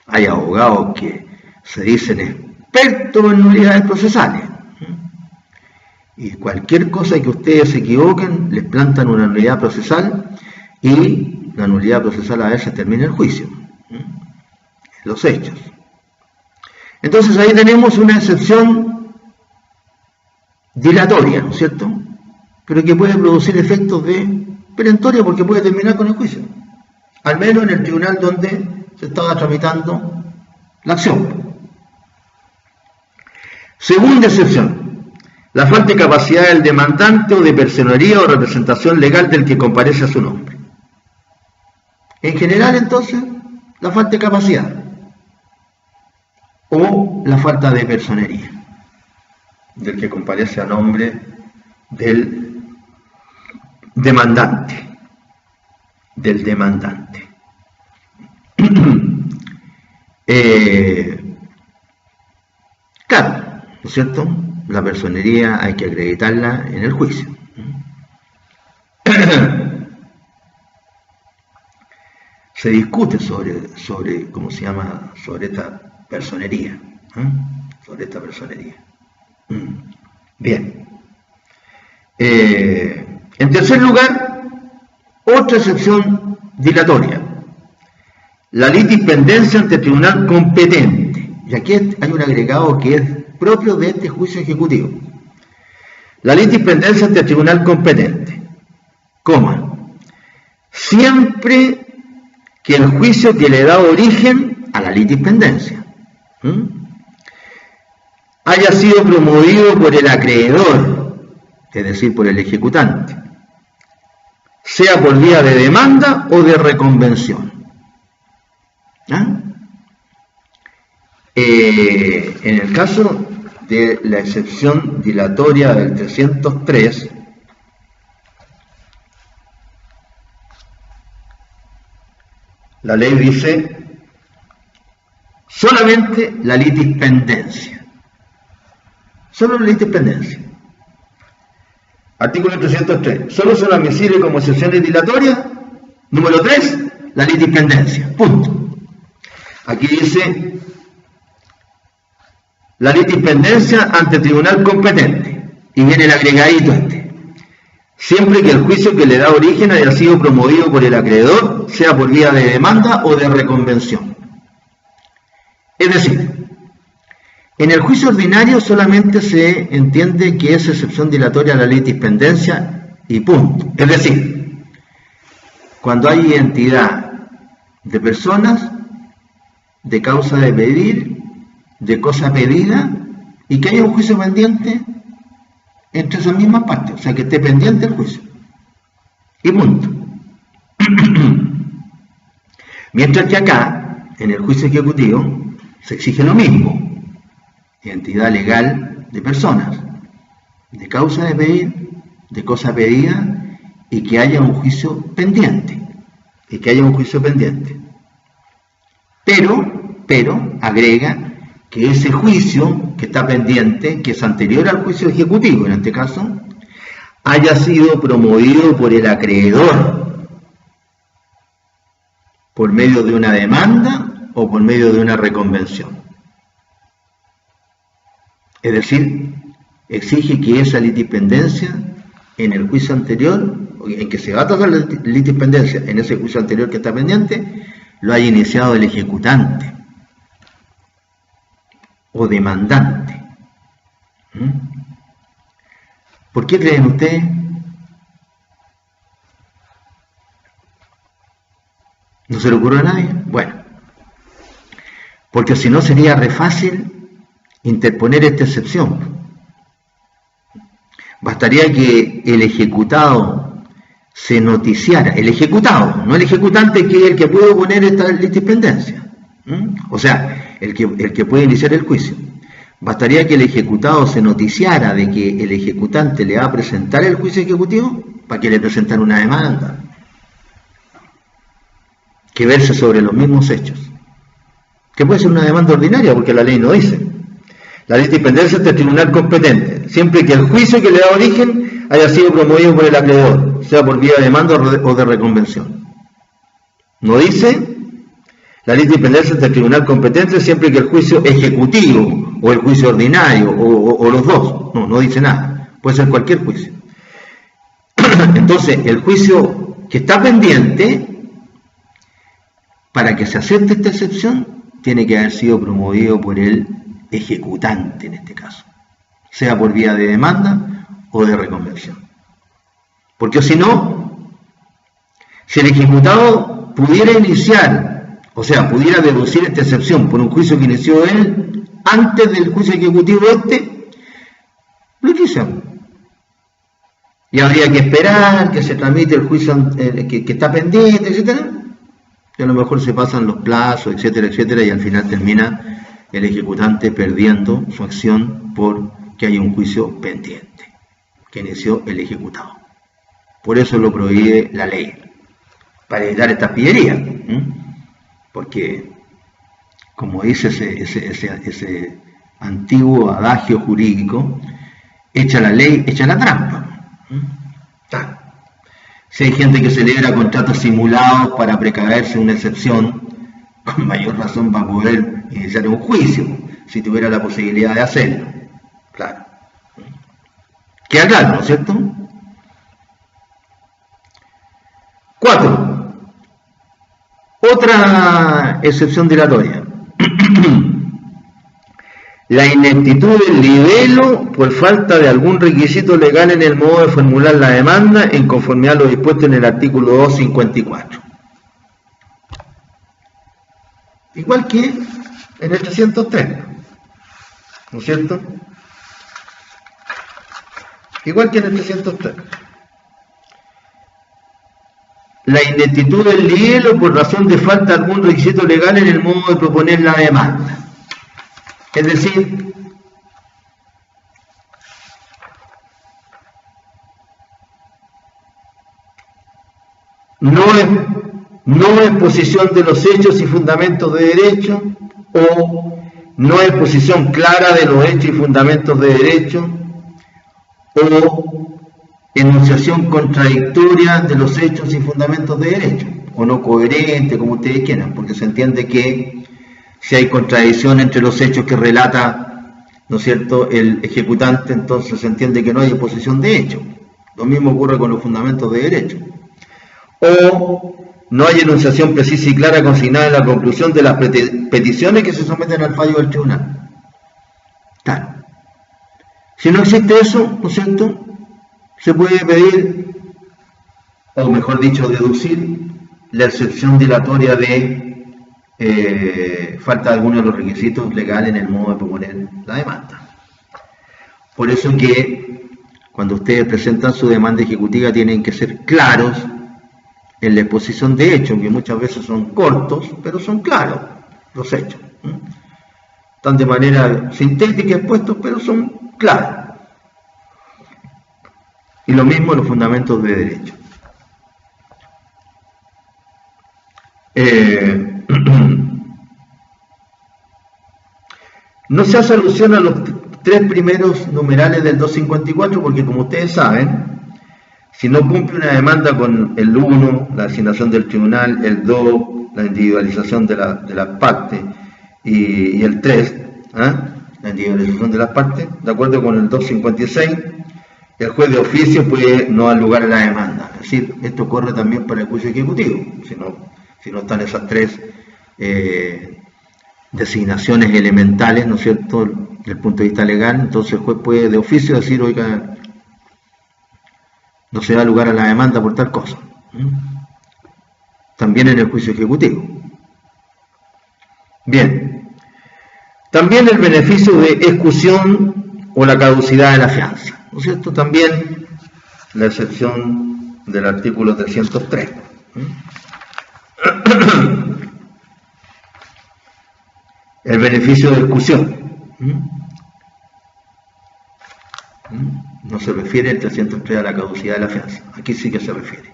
Hay abogados que se dicen expertos en nulidades procesales. Y cualquier cosa que ustedes se equivoquen, les plantan una nulidad procesal y la nulidad procesal a veces termina el juicio. Los hechos. Entonces ahí tenemos una excepción dilatoria, ¿no es cierto?, pero que puede producir efectos de perentoria porque puede terminar con el juicio, al menos en el tribunal donde se estaba tramitando la acción. Segunda excepción: la falta de capacidad del demandante o de personería o representación legal del que comparece a su nombre. En general, entonces, la falta de capacidad o la falta de personería del que comparece a nombre del demandante. Claro, ¿no es cierto? La personería hay que acreditarla en el juicio. Se discute sobre ¿cómo se llama?, sobre esta personería. Bien. En tercer lugar, otra excepción dilatoria: la litispendencia ante el tribunal competente. Y aquí hay un agregado que es propios de este juicio ejecutivo. La litispendencia ante el tribunal competente, siempre que el juicio que le da origen a la litispendencia haya sido promovido por el acreedor, es decir, por el ejecutante, sea por vía de demanda o de reconvención. En el caso de la excepción dilatoria del 303, la ley dice solamente la litispendencia. Solo la litispendencia. Artículo 303. Solo son admisibles como excepciones dilatorias. Número 3, la litispendencia. Punto. Aquí dice la litispendencia ante tribunal competente. Y viene el agregadito este. Siempre que el juicio que le da origen haya sido promovido por el acreedor, sea por vía de demanda o de reconvención. Es decir, en el juicio ordinario solamente se entiende que es excepción dilatoria a la litispendencia y punto. Es decir, cuando hay identidad de personas, de causa de pedir, de cosa pedida, y que haya un juicio pendiente entre esas mismas partes, o sea, que esté pendiente el juicio. Y punto. Mientras que acá, en el juicio ejecutivo, se exige lo mismo. Identidad legal de personas, de causa de pedir, de cosa pedida, y que haya un juicio pendiente. Pero, agrega que ese juicio que está pendiente, que es anterior al juicio ejecutivo en este caso, haya sido promovido por el acreedor, por medio de una demanda o por medio de una reconvención. Es decir, exige que esa litispendencia en el juicio anterior, en que se va a tocar la litispendencia en ese juicio anterior que está pendiente, lo haya iniciado el ejecutante o demandante. ¿Por qué creen ustedes? ¿No se le ocurre a nadie? Bueno, porque si no sería re fácil interponer esta excepción. Bastaría que el ejecutado se noticiara, el ejecutado, no el ejecutante, que es el que puede poner esta litispendencia, o sea, el que puede iniciar el juicio. Bastaría que el ejecutado se noticiara de que el ejecutante le va a presentar el juicio ejecutivo para que le presentara una demanda, que verse sobre los mismos hechos, que puede ser una demanda ordinaria porque la ley no dice. La litispendencia ante el tribunal competente, siempre que el juicio que le da origen haya sido promovido por el acreedor, sea por vía de demanda o de reconvención. No dice la litispendencia ante el tribunal competente siempre que el juicio ejecutivo o el juicio ordinario o los dos. No dice nada. Puede ser cualquier juicio. Entonces, el juicio que está pendiente, para que se acepte esta excepción, tiene que haber sido promovido por el ejecutante en este caso, sea por vía de demanda o de reconvención. Porque si no, si el ejecutado pudiera iniciar, o sea, pudiera deducir esta excepción por un juicio que inició él antes del juicio ejecutivo lo inicia. Y habría que esperar que se tramite el juicio que está pendiente, etcétera. Y a lo mejor se pasan los plazos, etcétera, etcétera, y al final termina el ejecutante perdiendo su acción porque hay un juicio pendiente que inició el ejecutado. Por eso lo prohíbe la ley, para evitar estas pillerías, porque, como dice ese antiguo adagio jurídico, echa la ley, echa la trampa. Si hay gente que celebra contratos simulados para precaverse una excepción, con mayor razón va a poder iniciar un juicio, si tuviera la posibilidad de hacerlo. Claro. Queda claro, ¿no es cierto? 4. Otra excepción dilatoria. la ineptitud del libelo por falta de algún requisito legal en el modo de formular la demanda en conformidad a lo dispuesto en el artículo 254. Igual que en el 303, ¿no es cierto? Igual que en el 303. La ineptitud del libelo por razón de falta de algún requisito legal en el modo de proponer la demanda. Es decir, no exposición de los hechos y fundamentos de derecho, o no exposición clara de los hechos y fundamentos de derecho, o enunciación contradictoria de los hechos y fundamentos de derecho, o no coherente, como ustedes quieran, porque se entiende que si hay contradicción entre los hechos que relata, ¿no es cierto?, el ejecutante, entonces se entiende que no hay exposición de hecho. Lo mismo ocurre con los fundamentos de derecho. O no hay enunciación precisa y clara consignada en la conclusión de las peticiones que se someten al fallo del tribunal. Claro. Si no existe eso, ¿no es cierto?, se puede pedir, o mejor dicho, deducir la excepción dilatoria de falta de alguno de los requisitos legales en el modo de proponer la demanda. Por eso que cuando ustedes presentan su demanda ejecutiva tienen que ser claros en la exposición de hechos, que muchas veces son cortos, pero son claros los hechos. Están de manera sintética expuestos, pero son claros. Y lo mismo los fundamentos de derecho. No se hace alusión a los tres primeros numerales del 254 porque, como ustedes saben, si no cumple una demanda con el 1, la asignación del tribunal, el 2, la individualización de las partes, y el 3, la individualización de las partes, de acuerdo con el 256, el juez de oficio puede no dar lugar a la demanda. Es decir, esto ocurre también para el juicio ejecutivo. Si no están esas tres designaciones elementales, ¿no es cierto?, desde el punto de vista legal, entonces el juez puede de oficio decir, oiga, no se da lugar a la demanda por tal cosa. También en el juicio ejecutivo. Bien. También el beneficio de excusión o la caducidad de la fianza, ¿no es cierto? También la excepción del artículo 303. El beneficio de excusión. No se refiere el 303 a la caducidad de la fianza. Aquí sí que se refiere.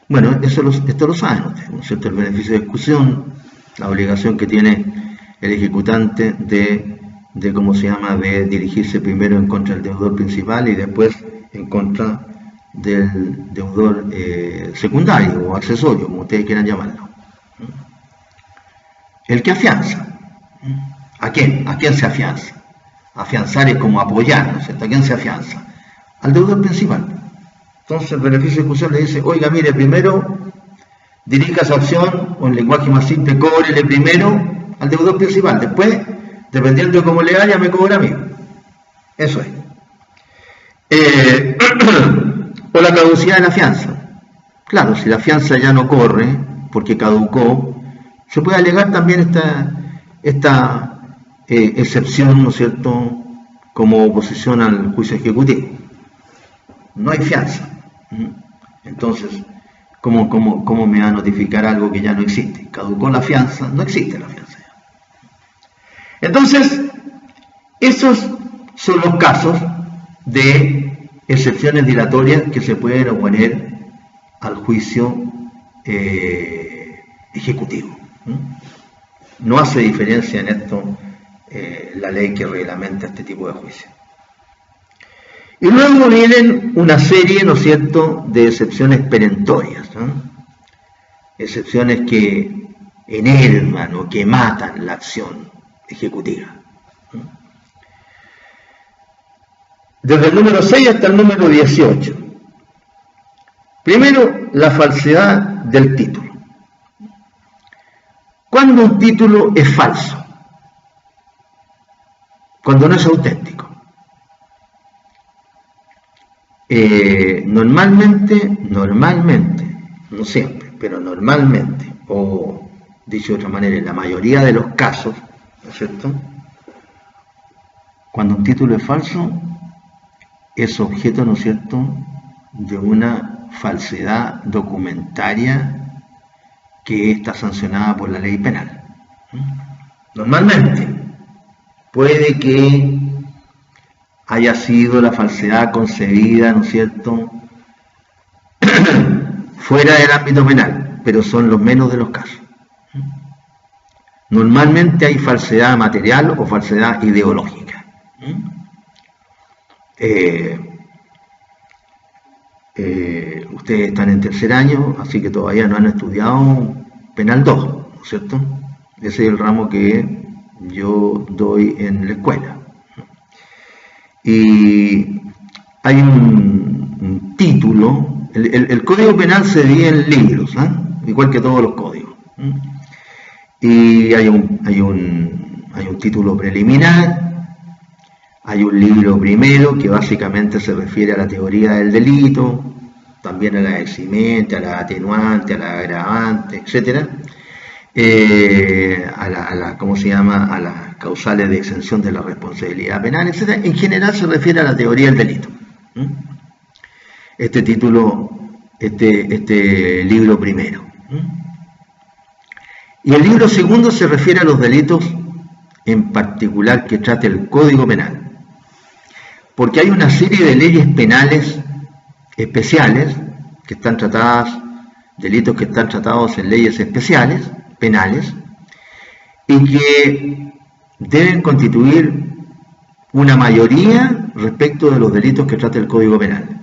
Bueno, esto lo saben ustedes, ¿no es cierto? El beneficio de excusión, la obligación que tiene el ejecutante de ¿cómo se llama?, de dirigirse primero en contra del deudor principal y después en contra del deudor secundario o accesorio, como ustedes quieran llamarlo. El que afianza. ¿A quién? ¿A quién se afianza? Afianzar es como apoyar, ¿no es cierto? ¿A quién se afianza? Al deudor principal. Entonces el beneficio de excusión le dice, oiga, mire, primero dirija esa opción, o en lenguaje más simple, cóbrele primero al deudor principal, después, dependiendo de cómo le haya, me cobra a mí. Eso es. O la caducidad de la fianza. Claro, si la fianza ya no corre, porque caducó, se puede alegar también esta excepción, ¿no es cierto?, como oposición al juicio ejecutivo. No hay fianza. Entonces, ¿cómo me va a notificar algo que ya no existe? Caducó la fianza, no existe la fianza. Entonces, esos son los casos de excepciones dilatorias que se pueden oponer al juicio ejecutivo. No hace diferencia en esto la ley que reglamenta este tipo de juicio. Y luego vienen una serie, ¿no es cierto?, de excepciones perentorias, ¿no? Excepciones que enervan o que matan la acción ejecutiva. Desde el número 6 hasta el número 18. Primero, la falsedad del título. ¿Cuándo un título es falso? Cuando no es auténtico. Normalmente, no siempre, pero normalmente, o dicho de otra manera, en la mayoría de los casos, ¿no es cierto? Cuando un título es falso, es objeto, ¿no es cierto?, de una falsedad documentaria que está sancionada por la ley penal. Normalmente, puede que haya sido la falsedad concebida, ¿no es cierto?, fuera del ámbito penal, pero son los menos de los casos. Normalmente hay falsedad material o falsedad ideológica. Ustedes están en tercer año, así que todavía no han estudiado Penal 2, ¿no es cierto? Ese es el ramo que yo doy en la escuela. Y hay un título, el Código Penal se divide en libros, igual que todos los códigos. Y hay un título preliminar, hay un libro primero que básicamente se refiere a la teoría del delito, también a la eximente, a la atenuante, a la agravante, etcétera, ¿cómo se llama?, a las causales de exención de la responsabilidad penal, etcétera. En general se refiere a la teoría del delito. Este título, este libro primero. Y el libro segundo se refiere a los delitos en particular que trata el Código Penal. Porque hay una serie de leyes penales especiales que están tratadas, delitos que están tratados en leyes especiales, penales, y que deben constituir una mayoría respecto de los delitos que trata el Código Penal.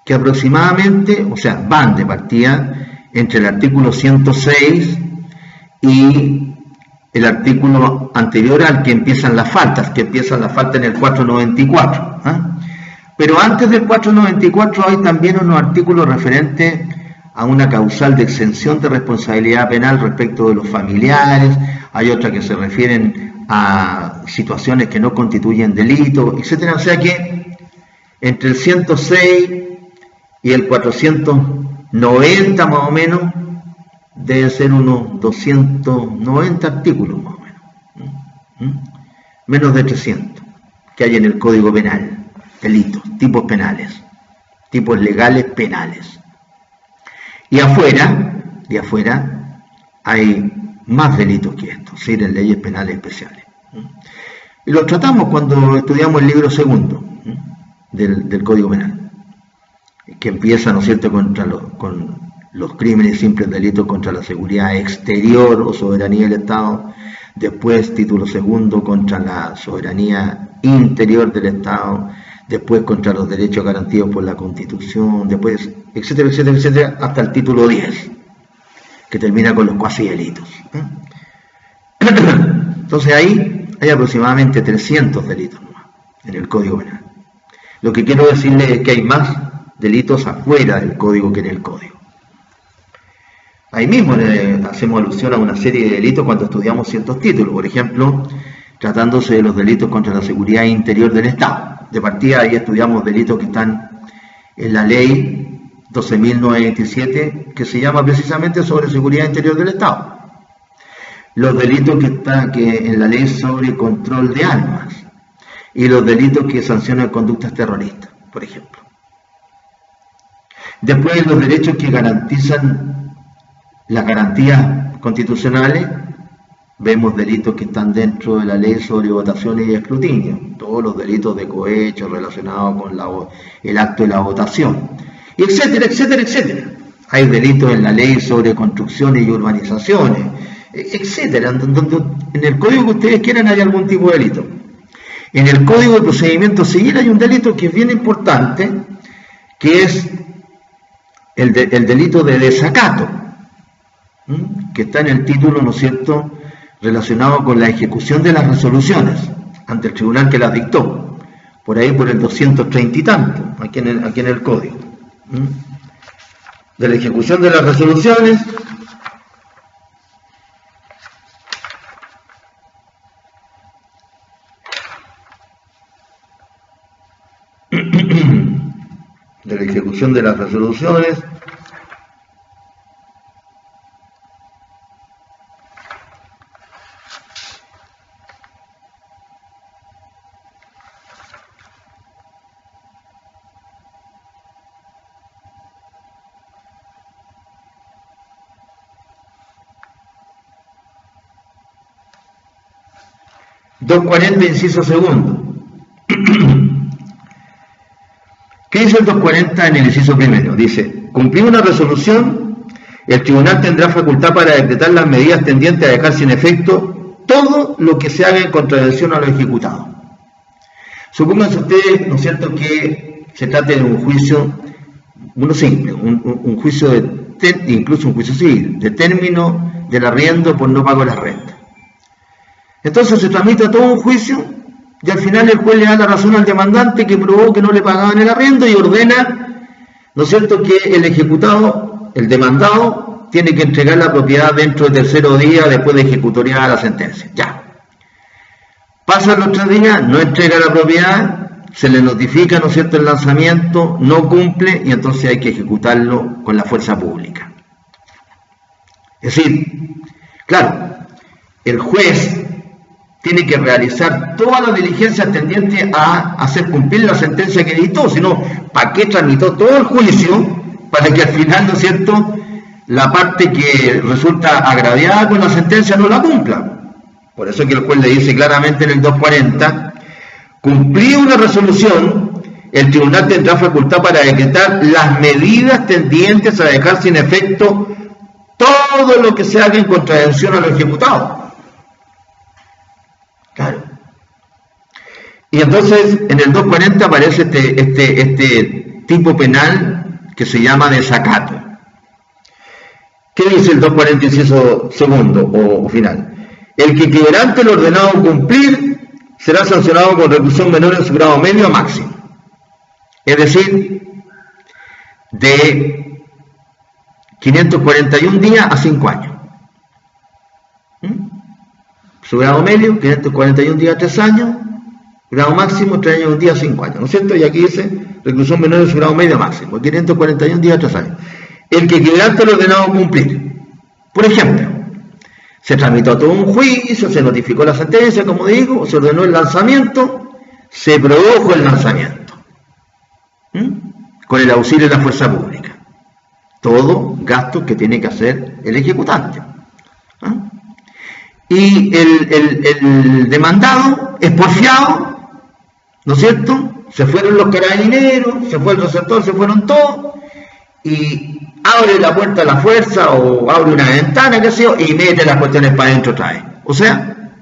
Que aproximadamente, o sea, van de partida entre el artículo 106 y el artículo anterior al que empiezan las faltas, en el 494. Pero antes del 494 hay también unos artículos referentes a una causal de exención de responsabilidad penal respecto de los familiares, hay otras que se refieren a situaciones que no constituyen delito, etc. O sea que entre el 106 y el 490 más o menos, deben ser unos 290 artículos más o menos, menos de 300 que hay en el Código Penal, delitos, tipos penales, tipos legales penales. Y afuera hay más delitos que estos, ¿sí?, en leyes penales especiales. Y los tratamos cuando estudiamos el libro segundo del Código Penal, que empieza, ¿no es cierto?, con los crímenes y simples delitos contra la seguridad exterior o soberanía del Estado, después título segundo contra la soberanía interior del Estado, después contra los derechos garantidos por la Constitución, después, etcétera, etcétera, etcétera, hasta el título 10, que termina con los cuasi delitos. Entonces ahí hay aproximadamente 300 delitos en el Código Penal. Lo que quiero decirles es que hay más delitos afuera del Código que en el Código. Ahí mismo hacemos alusión a una serie de delitos cuando estudiamos ciertos títulos, por ejemplo, tratándose de los delitos contra la seguridad interior del Estado. De partida ahí estudiamos delitos que están en la ley 12.927, que se llama precisamente sobre seguridad interior del Estado. Los delitos que están en la ley sobre control de armas y los delitos que sancionan conductas terroristas, por ejemplo. Después los derechos que garantizan las garantías constitucionales, vemos delitos que están dentro de la ley sobre votaciones y escrutinio, todos los delitos de cohecho relacionados con el acto de la votación, etcétera, etcétera, etcétera. Hay delitos en la ley sobre construcciones y urbanizaciones, etcétera. En el código que ustedes quieran hay algún tipo de delito. En el Código de Procedimiento Civil hay un delito que es bien importante, que es el delito de desacato, que está en el título, ¿no es cierto?, relacionado con la ejecución de las resoluciones ante el tribunal que las dictó, por ahí por el 230 y tanto, aquí en el Código. De la ejecución de las resoluciones la ejecución de las resoluciones. ...240 inciso segundo. ¿Qué dice el 240 en el inciso primero? Dice, cumplir una resolución, el tribunal tendrá facultad para decretar las medidas tendientes a dejar sin efecto todo lo que se haga en contravención a lo ejecutado. Supónganse ustedes, ¿no es cierto?, que se trate de un juicio, uno simple, un juicio incluso un juicio civil, de término del arriendo por no pago de la renta. Entonces se tramita todo un juicio y al final el juez le da la razón al demandante que probó que no le pagaban el arriendo y ordena, ¿no es cierto?, que el ejecutado, el demandado, tiene que entregar la propiedad dentro del tercero día después de ejecutoriada la sentencia. Ya. Pasan los 3 días, no entrega la propiedad, se le notifica, ¿no es cierto?, el lanzamiento, no cumple y entonces hay que ejecutarlo con la fuerza pública. Es decir, claro, el juez tiene que realizar todas las diligencias tendientes a hacer cumplir la sentencia que dictó, si no, ¿para qué tramitó todo el juicio? Para que al final, ¿no es cierto?, la parte que resulta agraviada con la sentencia no la cumpla. Por eso es que el juez le dice claramente en el 240, cumplir una resolución, el tribunal tendrá facultad para decretar las medidas tendientes a dejar sin efecto todo lo que se haga en contravención a lo ejecutado. Claro. Y entonces en el 240 aparece este tipo penal que se llama desacato. ¿Qué dice el 240 inciso segundo o final? El que quebrante el ordenado cumplir será sancionado con reclusión menor en su grado medio a máximo. Es decir, de 541 días a 5 años. Su grado medio, 541 días a 3 años, grado máximo, 3 años, 1 día, 5 años, ¿no es cierto? Y aquí dice, reclusión menor en su grado medio máximo, 541 días a 3 años. El que quebrante el ordenado cumplir. Por ejemplo, se tramitó todo un juicio, se notificó la sentencia, como digo, se ordenó el lanzamiento, se produjo el lanzamiento, con el auxilio de la fuerza pública. Todo gasto que tiene que hacer el ejecutante. Y el demandado es porfiado, ¿no es cierto? Se fueron los carabineros, se fue el receptor, se fueron todos, y abre la puerta a la fuerza o abre una ventana, qué sé yo, y mete las cuestiones para adentro otra vez. O sea,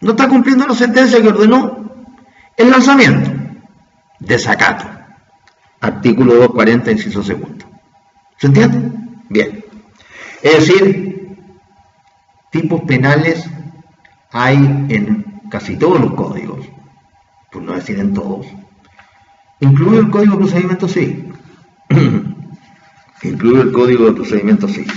no está cumpliendo la sentencia que ordenó el lanzamiento. Desacato. Artículo 240, inciso segundo. ¿Se entiende? Bien. Es decir, tipos penales hay en casi todos los códigos, por no decir en todos, incluye el Código de Procedimiento Civil. Incluye el Código de Procedimiento Civil.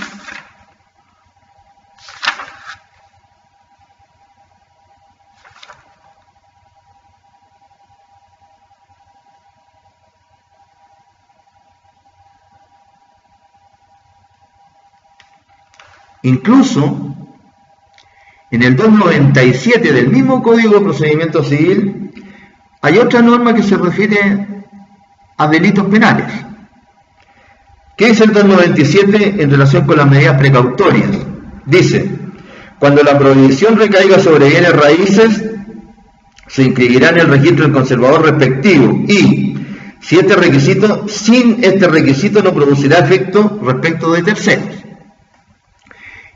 Incluso en el 297 del mismo Código de Procedimiento Civil hay otra norma que se refiere a delitos penales. ¿Qué dice el 297 en relación con las medidas precautorias? Dice, cuando la prohibición recaiga sobre bienes raíces, se inscribirá en el registro del conservador respectivo y, sin este requisito no producirá efecto respecto de terceros.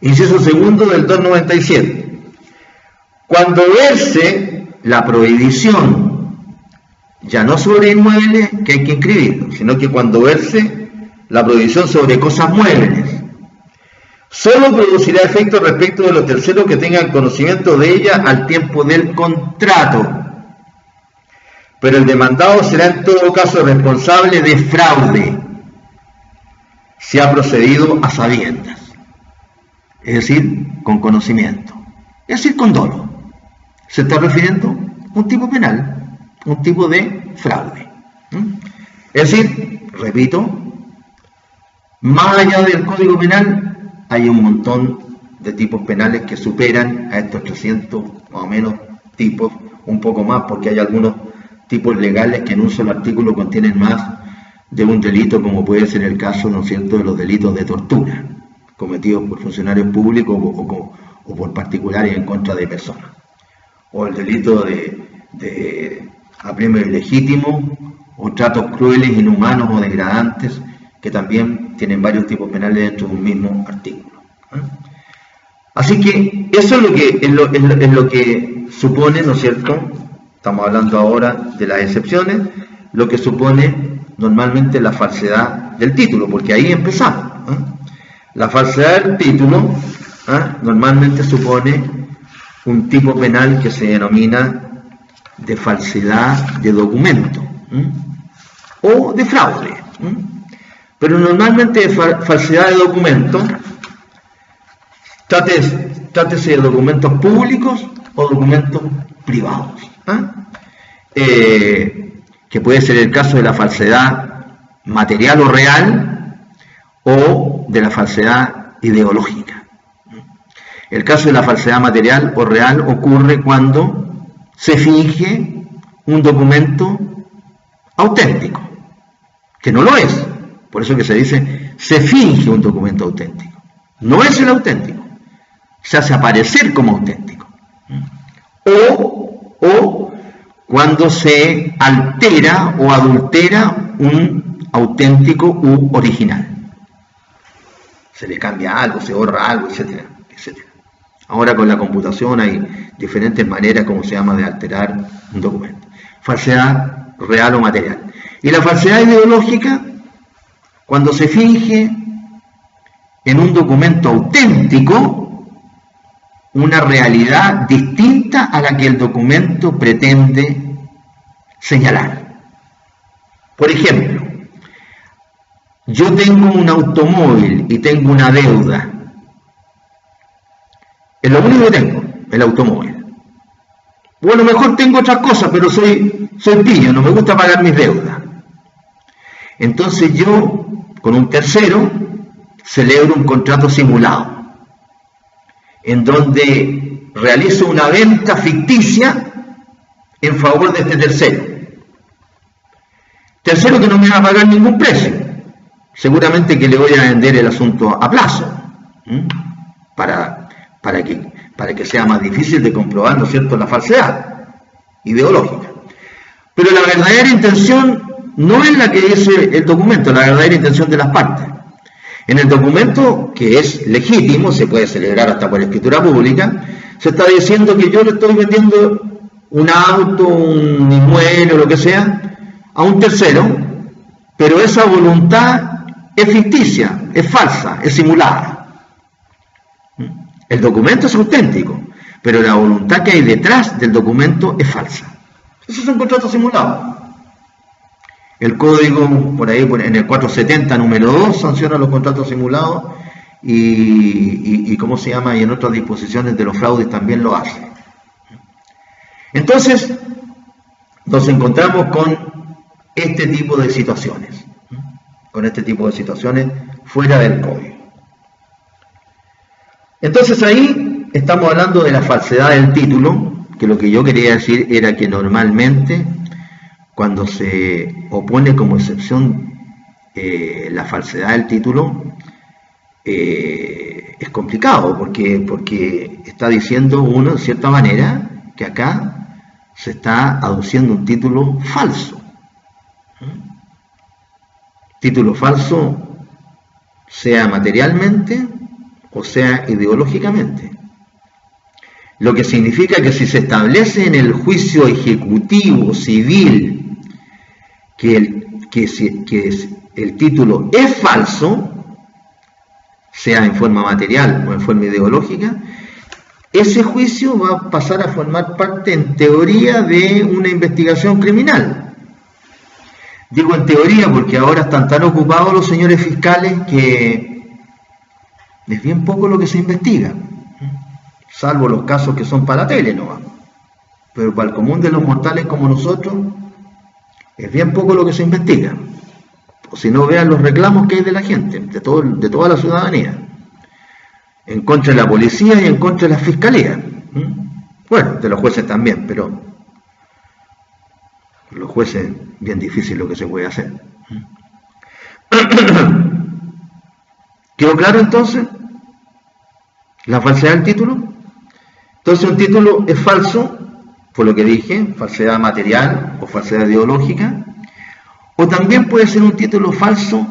Inciso segundo del 297. Cuando verse la prohibición, ya no sobre inmuebles que hay que inscribirlo, sino que cuando verse la prohibición sobre cosas muebles, solo producirá efecto respecto de los terceros que tengan conocimiento de ella al tiempo del contrato. Pero el demandado será en todo caso responsable de fraude si ha procedido a sabiendas, es decir, con conocimiento, es decir, con dolo. Se está refiriendo a un tipo penal, un tipo de fraude. Es decir, repito, más allá del Código Penal, hay un montón de tipos penales que superan a estos 300 más o menos tipos, un poco más, porque hay algunos tipos legales que en un solo artículo contienen más de un delito, como puede ser el caso, ¿no es cierto?, de los delitos de tortura cometidos por funcionarios públicos o por particulares en contra de personas, o el delito de apremio ilegítimo, o tratos crueles, inhumanos o degradantes, que también tienen varios tipos penales dentro de un mismo artículo. Así que eso es lo que supone, ¿no es cierto? Estamos hablando ahora de las excepciones, lo que supone normalmente la falsedad del título, porque ahí empezamos. La falsedad del título normalmente supone un tipo penal que se denomina de falsedad de documento o de fraude. Pero normalmente de falsedad de documento, trátese de documentos públicos o documentos privados. Que puede ser el caso de la falsedad material o real o de la falsedad ideológica. El caso de la falsedad material o real ocurre cuando se finge un documento auténtico, que no lo es. Por eso que se dice, se finge un documento auténtico. No es el auténtico. Se hace aparecer como auténtico. O cuando se altera o adultera un auténtico u original. Se le cambia algo, se borra algo, etcétera, etcétera. Ahora con la computación hay diferentes maneras, como se llama, de alterar un documento. Falsedad real o material. Y la falsedad ideológica, cuando se finge en un documento auténtico una realidad distinta a la que el documento pretende señalar. Por ejemplo, yo tengo un automóvil y tengo una deuda. Es lo único que tengo, el automóvil. Bueno, mejor tengo otras cosas, pero soy pillo, no me gusta pagar mis deudas. Entonces yo, con un tercero, celebro un contrato simulado, en donde realizo una venta ficticia en favor de este tercero. Tercero que no me va a pagar ningún precio. Seguramente que le voy a vender el asunto a plazo, para que sea más difícil de comprobar, ¿no es cierto?, la falsedad ideológica. Pero la verdadera intención no es la que dice el documento, la verdadera intención de las partes. En el documento, que es legítimo, se puede celebrar hasta por escritura pública, se está diciendo que yo le estoy vendiendo un auto, un inmueble o lo que sea, a un tercero, pero esa voluntad es ficticia, es falsa, es simulada. El documento es auténtico, pero la voluntad que hay detrás del documento es falsa. Eso es un contrato simulado. El código, por ahí, en el 470, número 2, sanciona los contratos simulados y ¿cómo se llama? Y en otras disposiciones de los fraudes también lo hace. Entonces, nos encontramos con este tipo de situaciones. Fuera del código. Entonces ahí estamos hablando de la falsedad del título, que lo que yo quería decir era que normalmente cuando se opone como excepción la falsedad del título, es complicado, porque está diciendo uno, de cierta manera, que acá se está aduciendo un título falso. Título falso, sea materialmente o sea ideológicamente. Lo que significa que si se establece en el juicio ejecutivo civil que el título es falso, sea en forma material o en forma ideológica, ese juicio va a pasar a formar parte en teoría de una investigación criminal. Digo en teoría porque ahora están tan ocupados los señores fiscales que es bien poco lo que se investiga, salvo los casos que son para la tele, ¿no? Pero para el común de los mortales como nosotros, es bien poco lo que se investiga. O si no, vean los reclamos que hay de la gente, de toda la ciudadanía, en contra de la policía y en contra de la fiscalía. Bueno, de los jueces también, pero los jueces, bien difícil lo que se puede hacer. ¿Quedó claro entonces la falsedad del título? Entonces un título es falso, por lo que dije, falsedad material o falsedad ideológica, o también puede ser un título falso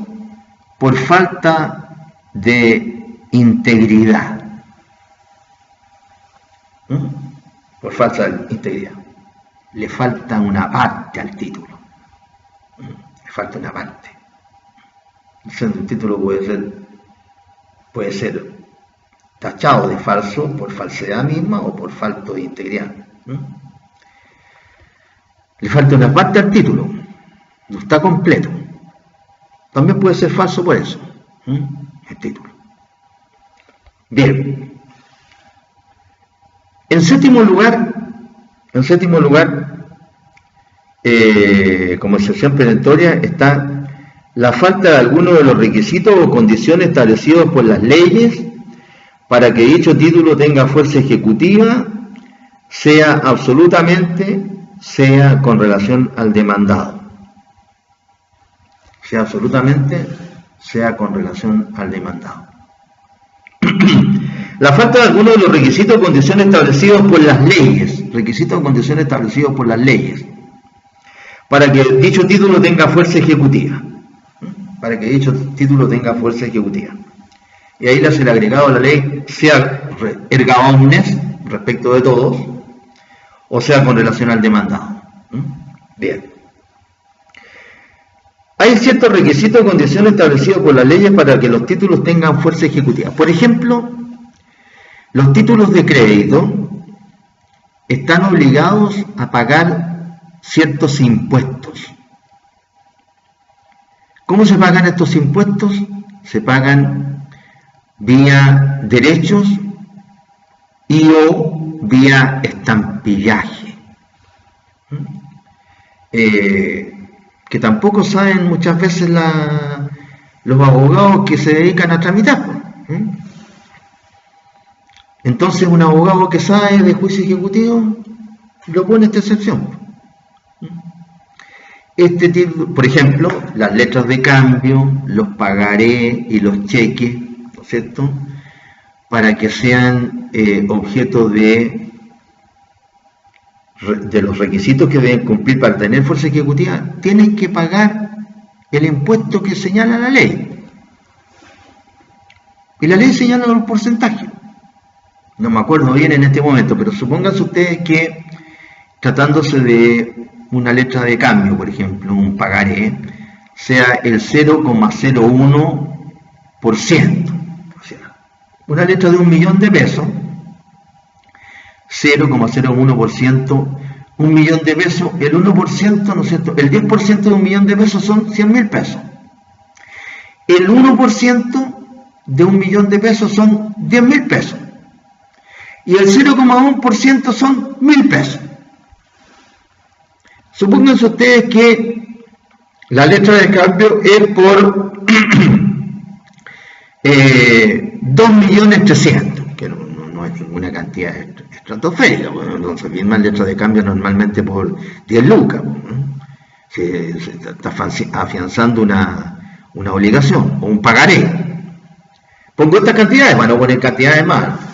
por falta de integridad. Por falta de integridad. Le falta una parte al título. Le falta una parte. Entonces un título puede ser tachado de falso por falsedad misma o por falta de integridad. Le falta una parte al título, no está completo. También puede ser falso por eso, el título. Bien. En séptimo lugar, como excepción perentoria, está la falta de alguno de los requisitos o condiciones establecidos por las leyes para que dicho título tenga fuerza ejecutiva, sea con relación al demandado. Sea con relación al demandado. La falta de alguno de los requisitos o condiciones establecidos por las leyes, para que dicho título tenga fuerza ejecutiva. Y ahí le hace el agregado a la ley, sea erga omnes, respecto de todos, o sea con relación al demandado. Bien. Hay ciertos requisitos o condiciones establecidos por las leyes para que los títulos tengan fuerza ejecutiva. Por ejemplo, los títulos de crédito están obligados a pagar ciertos impuestos. ¿Cómo se pagan estos impuestos? Se pagan vía derechos y o vía estampillaje. Que tampoco saben muchas veces los abogados que se dedican a tramitar. Entonces un abogado que sabe de juicio ejecutivo lo pone esta excepción. Por ejemplo, las letras de cambio, los pagaré y los cheques, ¿no es cierto?, para que sean objeto de los requisitos que deben cumplir para tener fuerza ejecutiva, tienen que pagar el impuesto que señala la ley. Y la ley señala un porcentaje. No me acuerdo bien en este momento, pero supónganse ustedes que tratándose de una letra de cambio, por ejemplo, un pagaré, sea el 0,01%. O sea, una letra de 1.000.000 de pesos, 0,01%, 1.000.000 de pesos, el 1%, ¿no es cierto? El 10% de 1.000.000 de pesos son 100.000 pesos. El 1% de 1.000.000 de pesos son 10.000 pesos. Y el 0,1% son 1.000 pesos. Supónganse ustedes que la letra de cambio es por 2.300.000, que no es ninguna cantidad estratosférica. Bueno, entonces firman letras de cambio normalmente por 10 lucas. Se está afianzando una obligación o un pagaré. Pongo estas cantidades, van a poner cantidades más.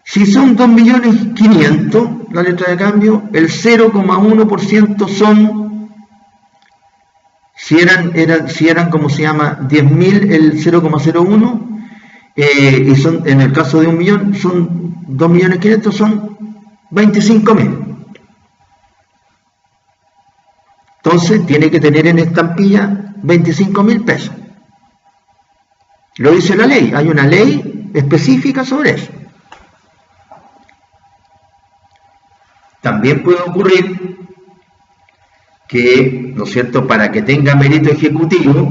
Si son 2.500.000 la letra de cambio, el 0,1% son, si eran como se llama, 10.000 el 0,01, y son, en el caso de 1.000.000, son 2.500.000, son 25.000. Entonces tiene que tener en estampilla 25.000 pesos. Lo dice la ley, hay una ley específica sobre eso. También puede ocurrir que, ¿no es cierto?, para que tenga mérito ejecutivo,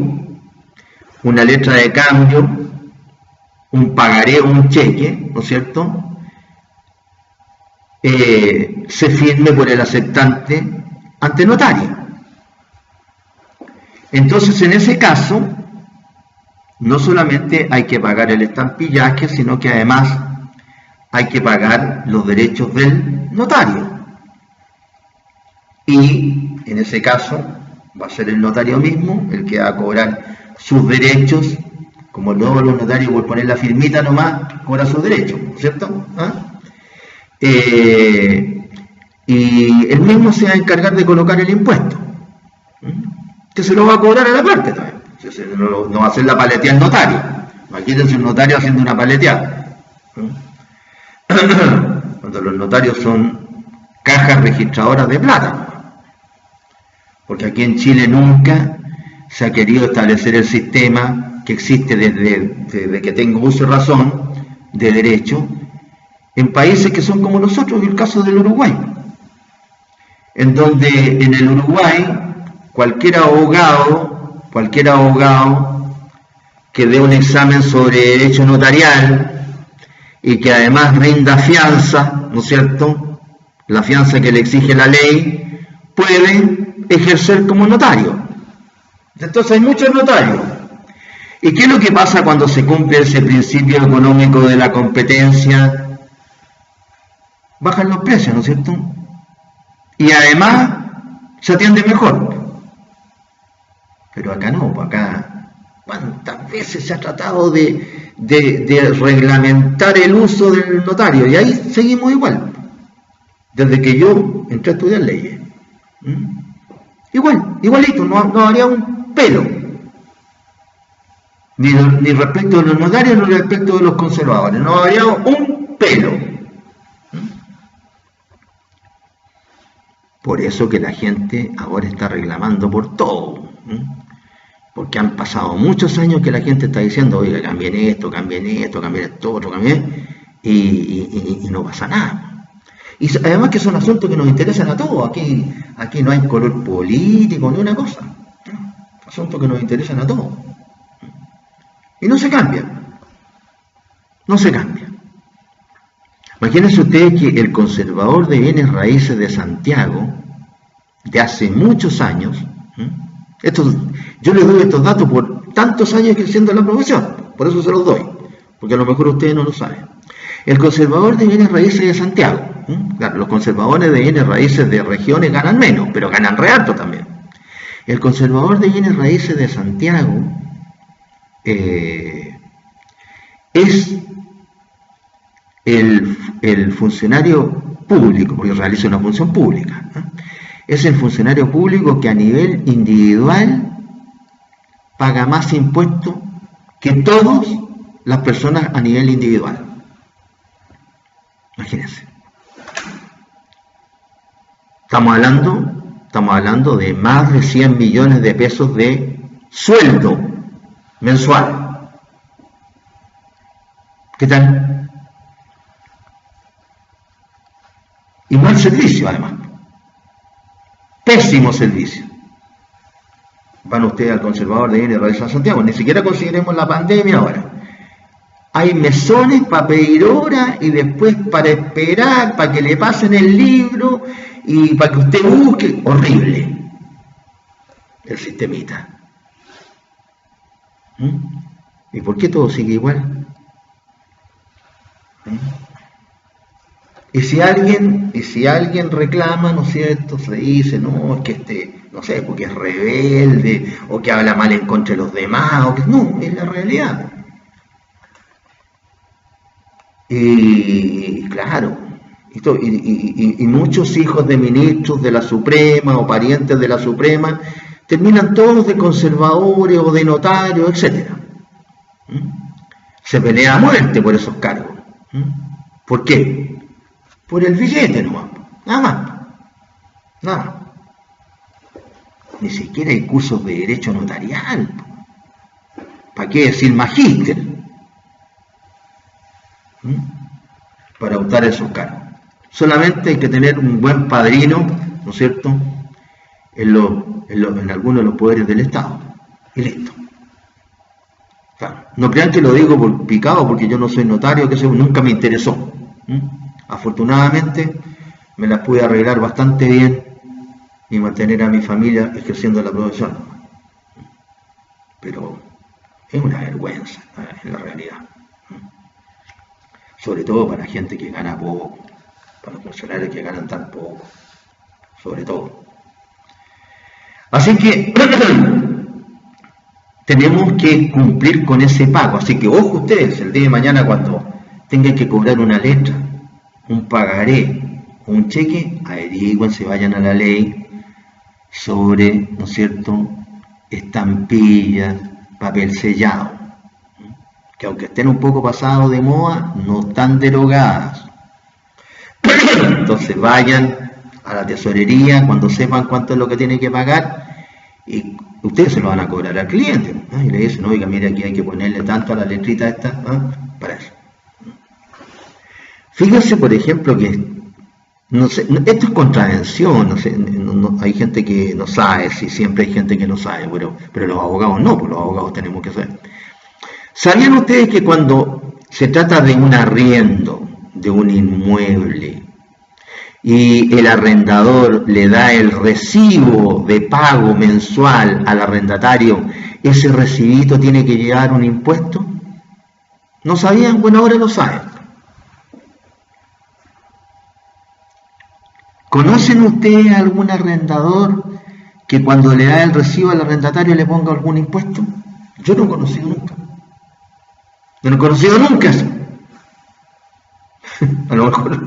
una letra de cambio, un pagaré o un cheque, ¿no es cierto?, se firme por el aceptante ante notario. Entonces, en ese caso, no solamente hay que pagar el estampallaje, sino que además hay que pagar los derechos del notario. Y en ese caso va a ser el notario mismo el que va a cobrar sus derechos, como luego los notarios por poner la firmita nomás, cobra sus derechos, ¿cierto? Y él mismo se va a encargar de colocar el impuesto, que se lo va a cobrar a la parte también. No va a hacer la paleteada el notario. Imagínense un notario haciendo una paleteada. Cuando los notarios son cajas registradoras de plata. Porque aquí en Chile nunca se ha querido establecer el sistema que existe desde que tengo uso y razón de derecho en países que son como nosotros, en el caso del Uruguay, en donde en el Uruguay cualquier abogado que dé un examen sobre derecho notarial y que además rinda fianza, ¿no es cierto?, la fianza que le exige la ley, puede ejercer como notario. Entonces hay muchos notarios. ¿Y qué es lo que pasa cuando se cumple ese principio económico de la competencia? Bajan los precios, ¿no es cierto? Y además se atiende mejor. Pero acá no, acá cuántas veces se ha tratado de reglamentar el uso del notario, y ahí seguimos igual, desde que yo entré a estudiar leyes. Igualito, no habría un pelo, ni respecto de los notarios, ni respecto de los conservadores, no habría un pelo. Por eso que la gente ahora está reclamando por todo, porque han pasado muchos años que la gente está diciendo, oiga, cambien esto, cambien esto otro, y no pasa nada. Y además que son asuntos que nos interesan a todos. Aquí no hay color político ni una cosa, asuntos que nos interesan a todos, y no se cambia. Imagínense ustedes que el conservador de bienes raíces de Santiago, de hace muchos años, yo les doy estos datos por tantos años ejerciendo la profesión, por eso se los doy, porque a lo mejor ustedes no lo saben. El conservador de bienes raíces de Santiago, claro, los conservadores de bienes raíces de regiones ganan menos, pero ganan re harto también. El conservador de bienes raíces de Santiago es el funcionario público, porque realiza una función pública, es el funcionario público que a nivel individual paga más impuestos que todas las personas a nivel individual. Imagínense. Estamos hablando de más de 100 millones de pesos de sueldo mensual. ¿Qué tal? Y mal servicio, además. Pésimo servicio. Van ustedes al conservador de bienes raíces de Santiago, ni siquiera consideremos la pandemia ahora. Hay mesones para pedir hora y después para esperar, para que le pasen el libro y para que usted busque. Horrible el sistemita. ¿Y por qué todo sigue igual? Y si alguien reclama, ¿no es cierto?, se dice, no, es que no sé, porque es rebelde, o que habla mal en contra de los demás, o que no, es la realidad. Y claro, y muchos hijos de ministros de la Suprema o parientes de la Suprema terminan todos de conservadores o de notarios, etc. Se pelea a muerte por esos cargos. ¿Por qué? Por el billete nomás, nada más. Ni siquiera hay cursos de derecho notarial. ¿Para qué decir magíster? Para optar a esos cargos. Solamente hay que tener un buen padrino, ¿no es cierto?, en algunos de los poderes del Estado. Y listo. Claro, no crean que lo digo por picado, porque yo no soy notario, que eso nunca me interesó. Afortunadamente me las pude arreglar bastante bien y mantener a mi familia ejerciendo la profesión. pero es una vergüenza en la realidad. Sobre todo para gente que gana poco, para funcionarios que ganan tan poco, sobre todo. Así que tenemos que cumplir con ese pago. Así que ojo ustedes, el día de mañana cuando tengan que cobrar una letra, un pagaré o un cheque, averigüen, se vayan a la ley sobre, ¿no es cierto?, estampillas, papel sellado, que aunque estén un poco pasados de moda, no están derogadas. Entonces vayan a la tesorería cuando sepan cuánto es lo que tienen que pagar y ustedes se lo van a cobrar al cliente, ¿no? Y le dicen, oiga, mire, aquí hay que ponerle tanto a la letrita esta, ¿no?, para eso. Fíjense, por ejemplo, que no sé, esto es contravención, no sé, hay gente que no sabe, sí, siempre hay gente que no sabe, pero los abogados no, pues los abogados tenemos que saber. ¿Sabían ustedes que cuando se trata de un arriendo de un inmueble y el arrendador le da el recibo de pago mensual al arrendatario, ese recibito tiene que llevar un impuesto? ¿No sabían? Bueno, ahora lo saben. ¿Conocen ustedes algún arrendador que cuando le da el recibo al arrendatario le ponga algún impuesto? Yo no he conocido nunca. Yo no he conocido nunca eso. A lo mejor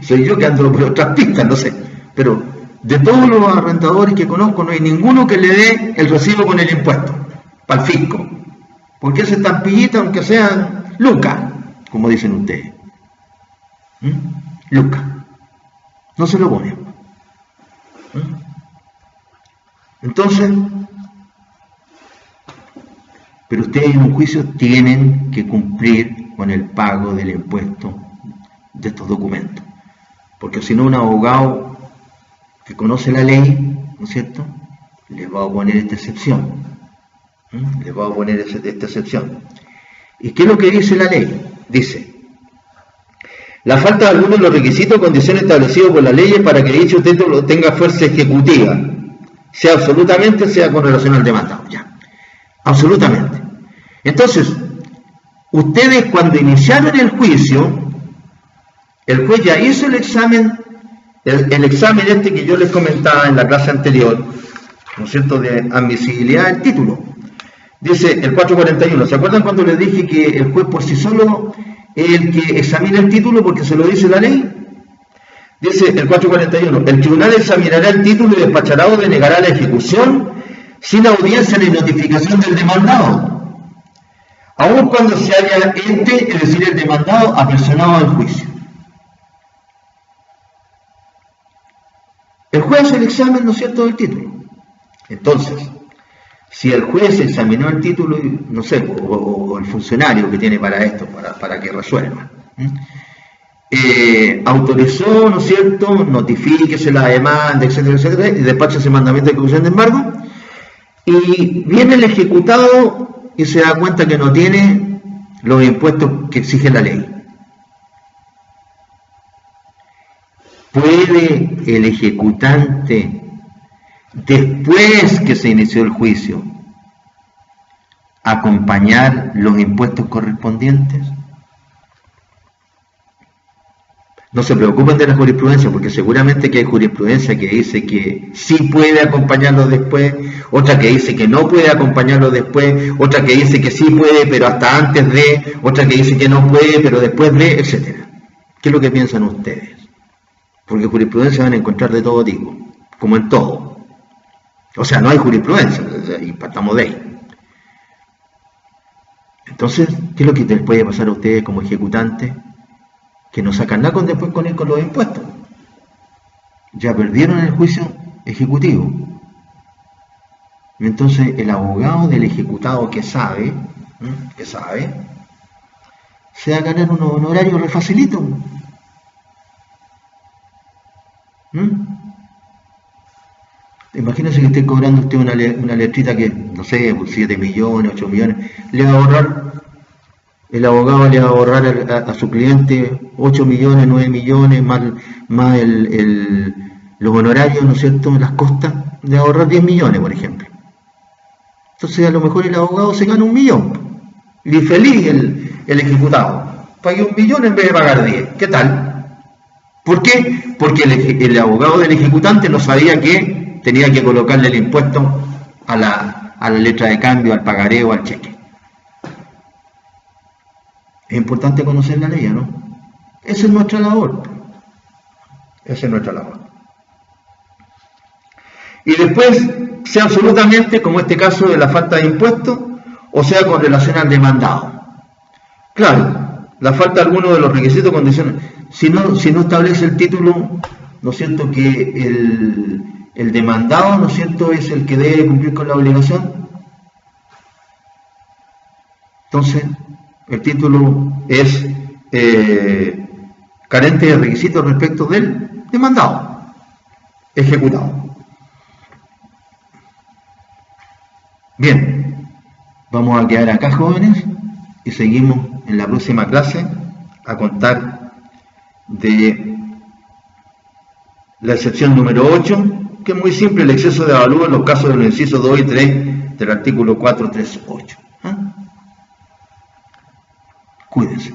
soy yo que ando por otras pistas, no sé. Pero de todos los arrendadores que conozco, no hay ninguno que le dé el recibo con el impuesto, para el fisco. Porque esa estampillita, aunque sean lucas, como dicen ustedes. Lucas. No se lo ponen. Entonces, pero ustedes en un juicio tienen que cumplir con el pago del impuesto de estos documentos. Porque si no, un abogado que conoce la ley, ¿no es cierto?, les va a poner esta excepción. Les va a poner esta excepción. ¿Y qué es lo que dice la ley? Dice: la falta de algunos de los requisitos o condiciones establecidos por las leyes para que dicho título tenga fuerza ejecutiva, sea absolutamente, sea con relación al demandado. Ya, absolutamente. Entonces, ustedes cuando iniciaron el juicio, el juez ya hizo el examen, el examen este que yo les comentaba en la clase anterior, ¿no es cierto?, de admisibilidad del título. Dice el 441, ¿se acuerdan cuando les dije que el juez por sí solo el que examina el título porque se lo dice la ley? Dice el 441, el tribunal examinará el título y despachará o denegará la ejecución sin audiencia ni notificación del demandado, aun cuando se haya ente, es decir, el demandado, apersonado al juicio. El juez hace el examen, ¿no es cierto?, del título. Entonces, si el juez examinó el título, no sé, o el funcionario que tiene para esto, para que resuelva, autorizó, ¿no es cierto?, notifíquese la demanda, etcétera, etcétera, y despacha ese mandamiento de ejecución de embargo, y viene el ejecutado y se da cuenta que no tiene los impuestos que exige la ley. ¿Puede el ejecutante, después que se inició el juicio, acompañar los impuestos correspondientes? No se preocupen de la jurisprudencia, porque seguramente que hay jurisprudencia que dice que sí puede acompañarlo después, otra que dice que no puede acompañarlo después, otra que dice que sí puede, pero hasta antes de, otra que dice que no puede, pero después de, etc. ¿Qué es lo que piensan ustedes? Porque jurisprudencia van a encontrar de todo tipo, como en todo. O sea, no hay jurisprudencia, y partamos de ahí. Entonces, ¿qué es lo que les puede pasar a ustedes como ejecutantes? Que no sacan nada después con los impuestos. Ya perdieron el juicio ejecutivo. Entonces, el abogado del ejecutado que sabe, se va a ganar unos honorarios re facilitos. Imagínense que esté cobrando usted una letrita que, no sé, 7 millones, 8 millones, le va a ahorrar, el abogado le va a ahorrar a su cliente 8 millones, 9 millones, más los honorarios, ¿no es cierto?, las costas, le va a ahorrar 10 millones, por ejemplo. Entonces a lo mejor el abogado se gana 1 millón. Y feliz el ejecutado. Pague 1 millón en vez de pagar 10. ¿Qué tal? ¿Por qué? Porque el abogado del ejecutante no sabía que tenía que colocarle el impuesto a la letra de cambio, al pagaré o al cheque. Es importante conocer la ley, ¿no? Esa es nuestra labor. Esa es nuestra labor. Y después, sea absolutamente, como este caso de la falta de impuestos, o sea con relación al demandado. Claro, la falta de alguno de los requisitos, condiciones. Si no establece el título, ¿no es cierto?, que el demandado, ¿no es cierto?, es el que debe cumplir con la obligación. Entonces, el título es carente de requisitos respecto del demandado, ejecutado. Bien, vamos a quedar acá, jóvenes, y seguimos en la próxima clase a contar de la excepción número 8, que es muy simple, el exceso de avalúo en los casos de los incisos 2 y 3 del artículo 438. Cuídense.